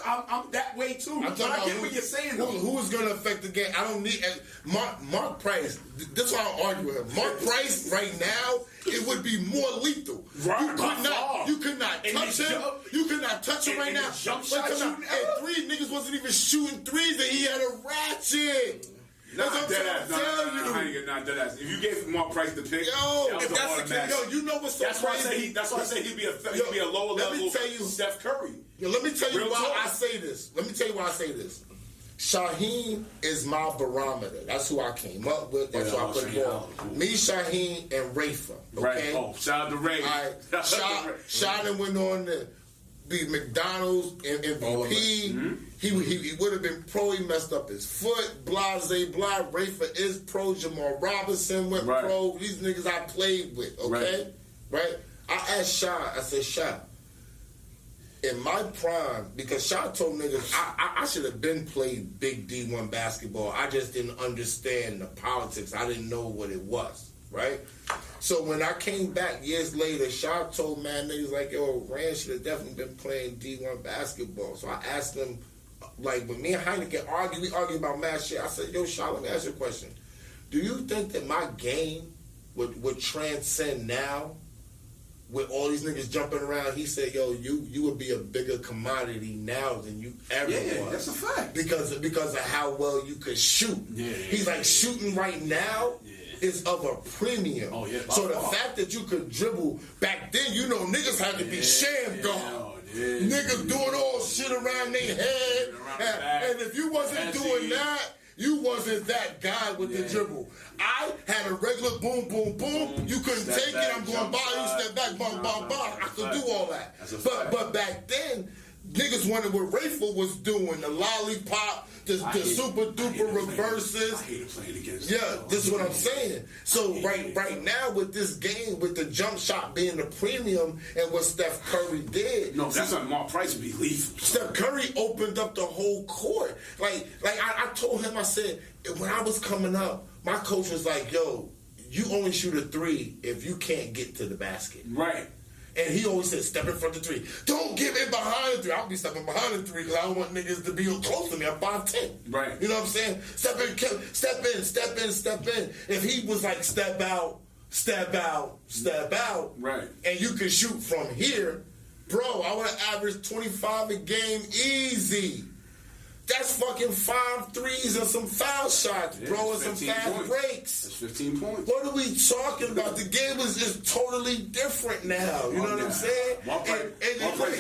I'm that way too. But I get what you're saying. Who is gonna affect the game? I don't need Mark Price. That's why I argue with him. Mark Price right now, it would be more lethal. Right, you could not touch him. You could not touch him right now. Jump shot and 3 niggas wasn't even shooting threes, and he had a ratchet. That's what I'm telling you. Not dead ass. If you gave Mark Price the pick, if that's the case, you know what's so crazy? That's why I say he'd be a lower level Steph Curry. Let me tell you why I say this. Shaheem is my barometer. That's who I came up with. That's who I put forward. Me, Shaheem, and Rafa. Okay? Right. Oh, shout out to Ray. All right. Shaheem went on to be McDonald's MVP. He would have been pro. He messed up his foot. Blase blah. Rafa is pro. Jamal Robinson went pro. These niggas I played with. Okay, right? I asked Sha. I said, Sha, in my prime, because Sha told niggas I should have been played big D1 basketball. I just didn't understand the politics. I didn't know what it was. Right? So when I came back years later, Sha told niggas like, yo, Rand should have definitely been playing D1 basketball. So I asked him, like, when me and Hynaken we argue about mad shit. I said, yo, Sha, let me ask you a question. Do you think that my game would transcend now with all these niggas jumping around? He said, yo, you would be a bigger commodity now than you ever was. Yeah, that's a fact. Because of how well you could shoot. Yeah. He's like, shooting right now is of a premium. Oh, yeah, so the fact that you could dribble back then, niggas had to be sham dog. Niggas doing all shit around their head. And if you wasn't doing that, you wasn't that guy with the dribble. I had a regular boom, boom, boom. You couldn't take it. I'm going by you, step back, bum, bum, bum. I could do all that. But back then, niggas wanted what Rafa was doing, the lollipop, the super duper reverses. I hated playing against this is what I'm saying. So right now with this game, with the jump shot being the premium and what Steph Curry did. No, that's not Mark Price would be lethal. Steph Curry opened up the whole court. Like I told him, I said, when I was coming up, my coach was like, yo, you only shoot a 3 if you can't get to the basket. Right. And he always said, step in front of the 3. Don't give in behind the 3. I'll be stepping behind the 3 because I don't want niggas to be close to me. I'm 5'10". Right. You know what I'm saying? Step in. If he was like, step out. Right. And you can shoot from here, bro, I would have averaged 25 a game easy. That's fucking 5 threes and some foul shots, bro, and some fast breaks. That's 15 points. What are we talking about? The game is just totally different now. You know what I'm saying? Mark Price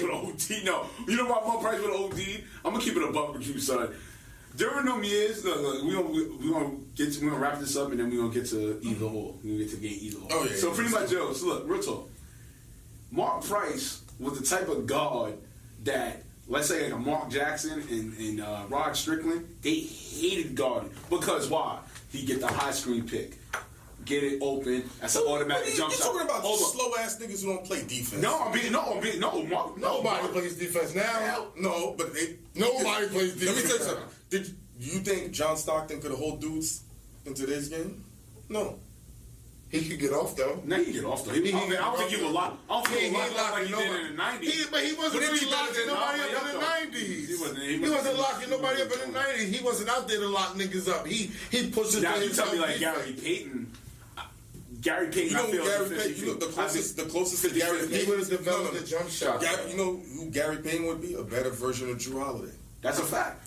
with OD. No, you know why Mark Price with OD? I'm gonna keep it a buck with you, son. During them years, we're gonna wrap this up and then we're gonna get to either or. We're gonna get to game either or. Oh, yeah, so pretty much, so look, real talk. Mark Price was the type of guard that, let's say like a Mark Jackson and Rod Strickland, they hated guarding. Because why? he get the high screen pick. Get it open. That's an automatic jump shot. You're talking about slow ass niggas who don't play defense. Nobody plays defense now. No, but nobody plays defense. Let me tell you something. Did you think John Stockton could hold dudes in today's game? No. He could get off though. Nah, he could get off though. I don't think he was locked. I don't think he was locked like he did in the 90s. But he wasn't really locking nobody up in the 90s. He wasn't locking nobody up in the 90s. He wasn't out there to lock niggas up. He pushes. Now you tell me like Gary Payton. Gary Payton, you know the closest to Gary Payton. He would have developed a jump shot. You know who Gary Payton would be? A better version of Drew Holiday. That's a fact.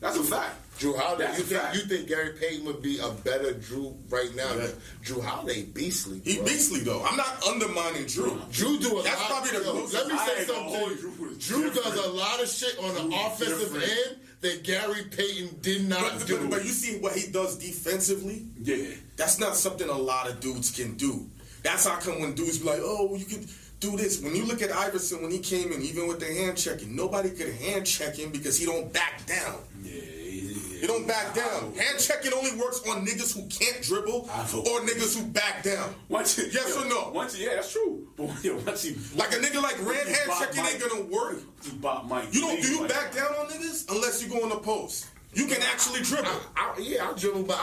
That's a fact. Drew Holiday. You think Gary Payton would be a better Drew right now? Yeah. Drew Holiday beastly. Bro. He beastly though. I'm not undermining Drew. Drew do a lot. That's probably the closest. Let me say something. Drew does a lot of shit on the offensive end that Gary Payton did not do. But you see what he does defensively? Yeah. That's not something a lot of dudes can do. That's how come when dudes be like, oh, you can do this. When you look at Iverson when he came in, even with the hand checking, nobody could hand check him because he don't back down. He don't back down. Hand checking only works on niggas who can't dribble or niggas who back down. Yes or no? Yeah, that's true. But once he like a nigga like Rand, hand checking ain't gonna work. Do you back down on niggas unless you go in the post? You can actually dribble. I'll dribble, but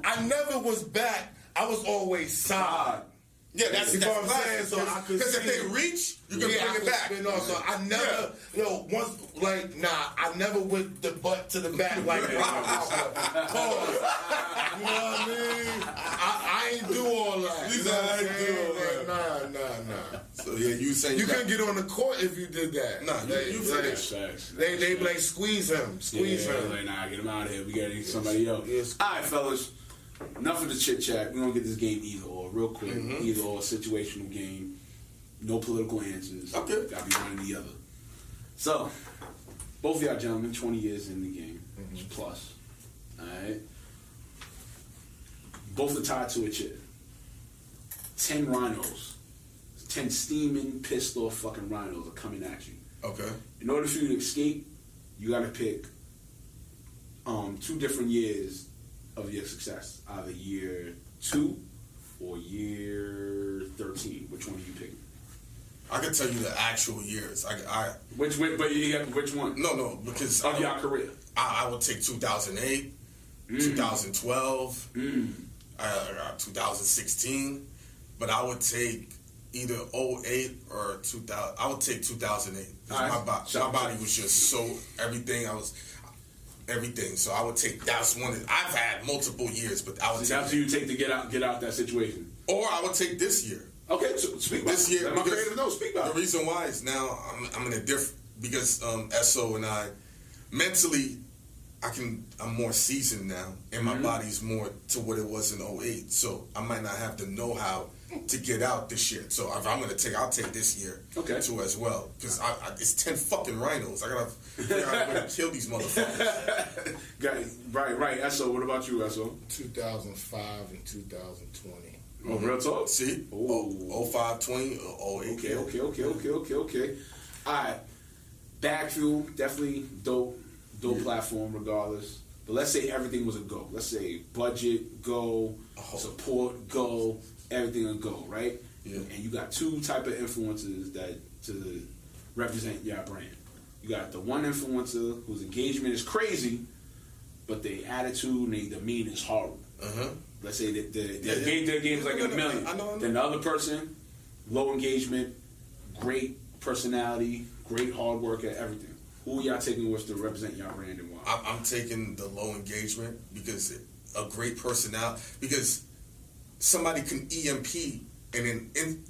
I never was back. I was always side. Yeah, that's what I'm saying. So because if they reach, you can bring it back. So I never, I never went the butt to the back like that. You know what I mean? I ain't do all that. Nah. So yeah, you saying you couldn't get on the court if you did that. Nah, you finished. They like squeeze him. Like, nah, get him out of here. We gotta get somebody else. All right, fellas. Enough of the chit chat. We're gonna get this game either or real quick. Either or, situational game. No political answers. Okay. Gotta be one or the other. So, both of y'all gentlemen, 20 years in the game plus. Alright. Both are tied to a chit. 10 rhinos. 10 steaming, pissed off fucking rhinos are coming at you. Okay. In order for you to escape, you gotta pick 2 different years of your success. Either year 2 or year 13. Which one are you picking? I can tell you the actual years. Which one? No, because of your career. I would take 2008, 2012, 2016, but I would take either 08 or 2000. I would take 2008 because my body was just so everything. Everything. So I would take. That's one. I've had multiple years, but I would. So that's who you take to get out that situation. Or I would take this year. Okay, so speak about this year. Let my creative know. Speak about the reason why is now I'm in a different because Esso and I mentally I'm more seasoned now and my body's more to what it was in 08. So I might not have the know-how to get out this year. So if I'm gonna I'll take this year too as well because it's 10 fucking rhinos. I gotta figure out a way to kill these motherfuckers. Right. Esso, what about you, Esso? 2005 and 2020. Oh, real talk? See? 05, 20, 08. Okay. All right. BAGFUEL, definitely dope platform regardless. But let's say everything was a go. Let's say budget, go, support, go, everything a go, right? Yeah. And you got 2 type of influencers that to represent your brand. You got the one influencer whose engagement is crazy, but their attitude and their demeanor is horrible. Let's say that their game is like in $1 million. Then the other person, low engagement, great personality, great hard work at everything. Who y'all taking with to represent y'all brand and why? I'm taking the low engagement because a great personality. Because somebody can EMP and then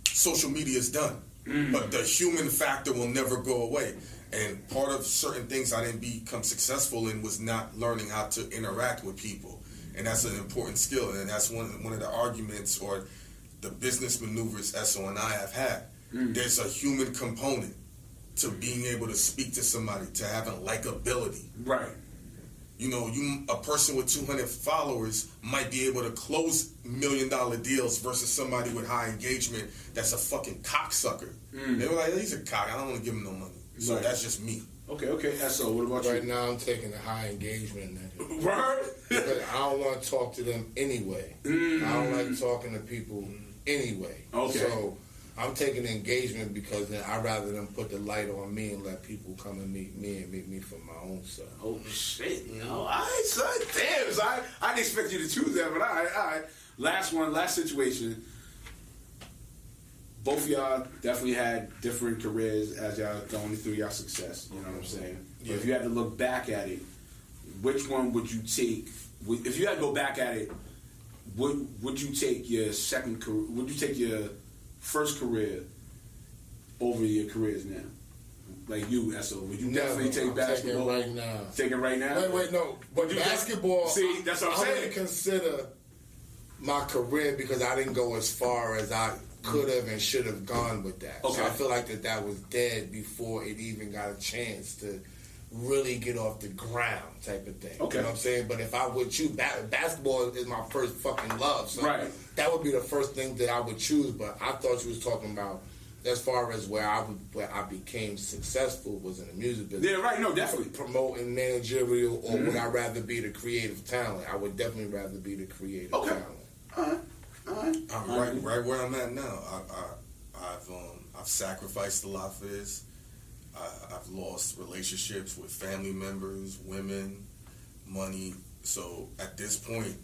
social media is done, but the human factor will never go away. And part of certain things I didn't become successful in was not learning how to interact with people. And that's an important skill. And that's one of the arguments or the business maneuvers Esso and I have had. There's a human component to being able to speak to somebody, to having likability. Right. You know, a person with 200 followers might be able to close $1 million deals versus somebody with high engagement that's a fucking cocksucker. They were like, he's a cock. I don't want to give him no money. So that's just me. Okay. Esso, what about Right you? now, I'm taking a high engagement nigga. Word? Because I don't want to talk to them anyway. I don't like talking to people anyway. Okay. So I'm taking engagement because then I'd rather them put the light on me and let people come and meet me and meet me for my own self. Oh, shit. All right, son. Damn, so I didn't expect you to choose that, but all right. Last situation. Both of y'all definitely had different careers as y'all going through y'all success. You know what I'm saying? Yeah. If you had to look back at it, which one would you take? If you had to go back at it, would you take your second career? Would you take your first career over your careers now? Like you, Esso, would you definitely take basketball? Take it right now. Take it right now? Wait, no. But basketball, see, that's what I'm saying. I wouldn't consider my career because I didn't go as far as I could have and should have gone with that. Okay. So I feel like that was dead before it even got a chance to really get off the ground type of thing. Okay. You know what I'm saying? But if I would choose, basketball is my first fucking love. So that would be the first thing that I would choose. But I thought you was talking about as far as where I became successful was in the music business. Yeah, right. No, definitely. Promoting managerial, or would I rather be the creative talent? I would definitely rather be the creative talent. All right. I'm right where I'm at now. I've sacrificed a lot for this. I've lost relationships with family members, women, money. So at this point,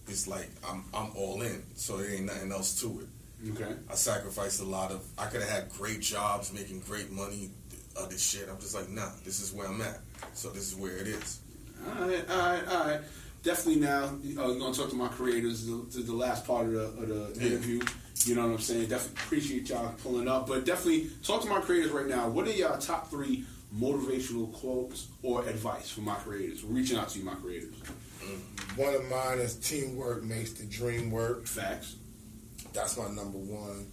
it's like I'm all in. So there ain't nothing else to it. Okay. I sacrificed a lot of. I could have had great jobs, making great money, other shit. I'm just like, nah. This is where I'm at. So this is where it is. All right. Definitely now, you're going to talk to my creators, the last part of the interview. You know what I'm saying? Definitely appreciate y'all pulling up. But definitely talk to my creators right now. What are y'all top 3 motivational quotes or advice for my creators? We're reaching out to you, my creators. One of mine is teamwork makes the dream work. Facts. That's my number one.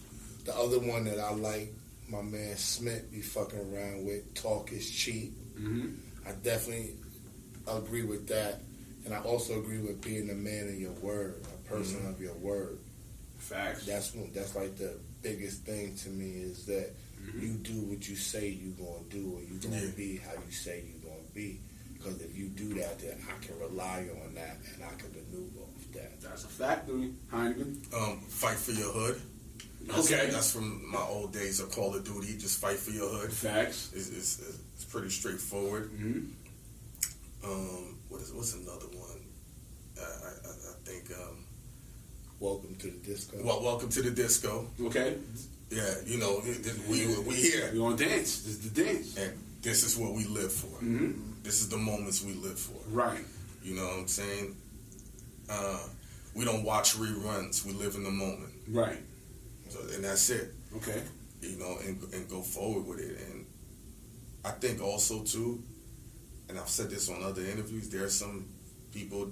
The other one that I like, my man Smith be fucking around with, talk is cheap. Mm-hmm. I definitely agree with that. And I also agree with being a man of your word, a person of your word. Facts. That's like the biggest thing to me is that you do what you say you're going to do, or you're going to be how you say you're going to be. Because if you do that, then I can rely on that and I can maneuver off that. That's a fact, Hynaken. Fight for your hood. That's from my old days of Call of Duty. Just fight for your hood. Facts. It's pretty straightforward. Mm-hmm. What's another one? I think. Welcome to the disco. Welcome to the disco. Okay. Yeah, you know, we here. We on dance. This is the dance. And this is what we live for. Mm-hmm. This is the moments we live for. Right. You know what I'm saying? We don't watch reruns. We live in the moment. Right. So, and that's it. Okay. You know, and go forward with it. And I think also, too, and I've said this on other interviews, there are some people,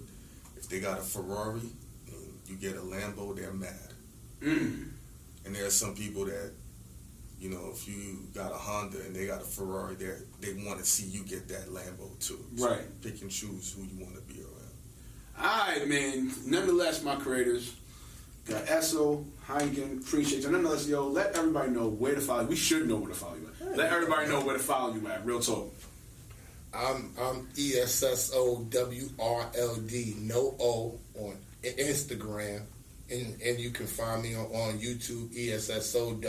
if they got a Ferrari and you get a Lambo, they're mad. Mm. And there are some people that, you know, if you got a Honda and they got a Ferrari, they want to see you get that Lambo too. So right. Pick and choose who you want to be around. All right, man. Nonetheless, my creators, got Esso, Hynaken, appreciate you. Nonetheless, yo, let everybody know where to follow you. We should know where to follow you at. Let everybody know where to follow you at. Real talk. I'm ESSOWRLD, no O, on Instagram. And you can find me on YouTube, ESSOWORLD.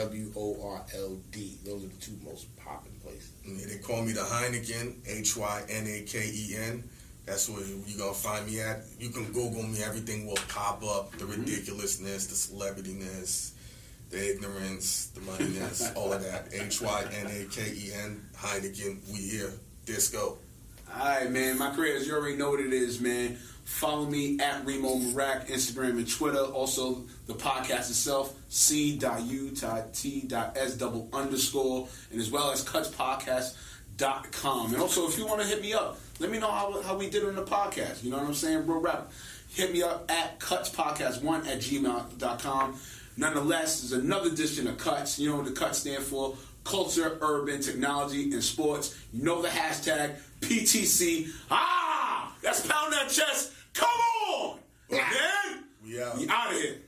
Those are the 2 most popping places. Yeah, they call me the Hynaken, Hynaken. That's where you're going to find me at. You can Google me. Everything will pop up. The ridiculousness, the celebrityness, the ignorance, the moneyness, all of that. Hynaken, Hynaken. We here. Disco. All right, man. My creators, you already know what it is, man. Follow me at Remo Marac, Instagram and Twitter. Also, the podcast itself, C.U.T.S. and as well as CUTSPodcast.com. And also, if you want to hit me up, let me know how we did on the podcast. You know what I'm saying, bro? Rap. Hit me up at CUTSPodcast1@gmail.com. Nonetheless, there's another edition of CUTS. You know what the CUTS stand for? Culture, Urban, Technology, and Sports. You know the hashtag PTC. That's pound that chest. Come on! Man! We out. We out of here.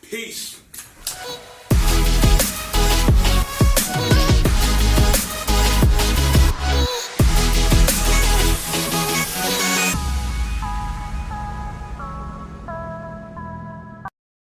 Peace.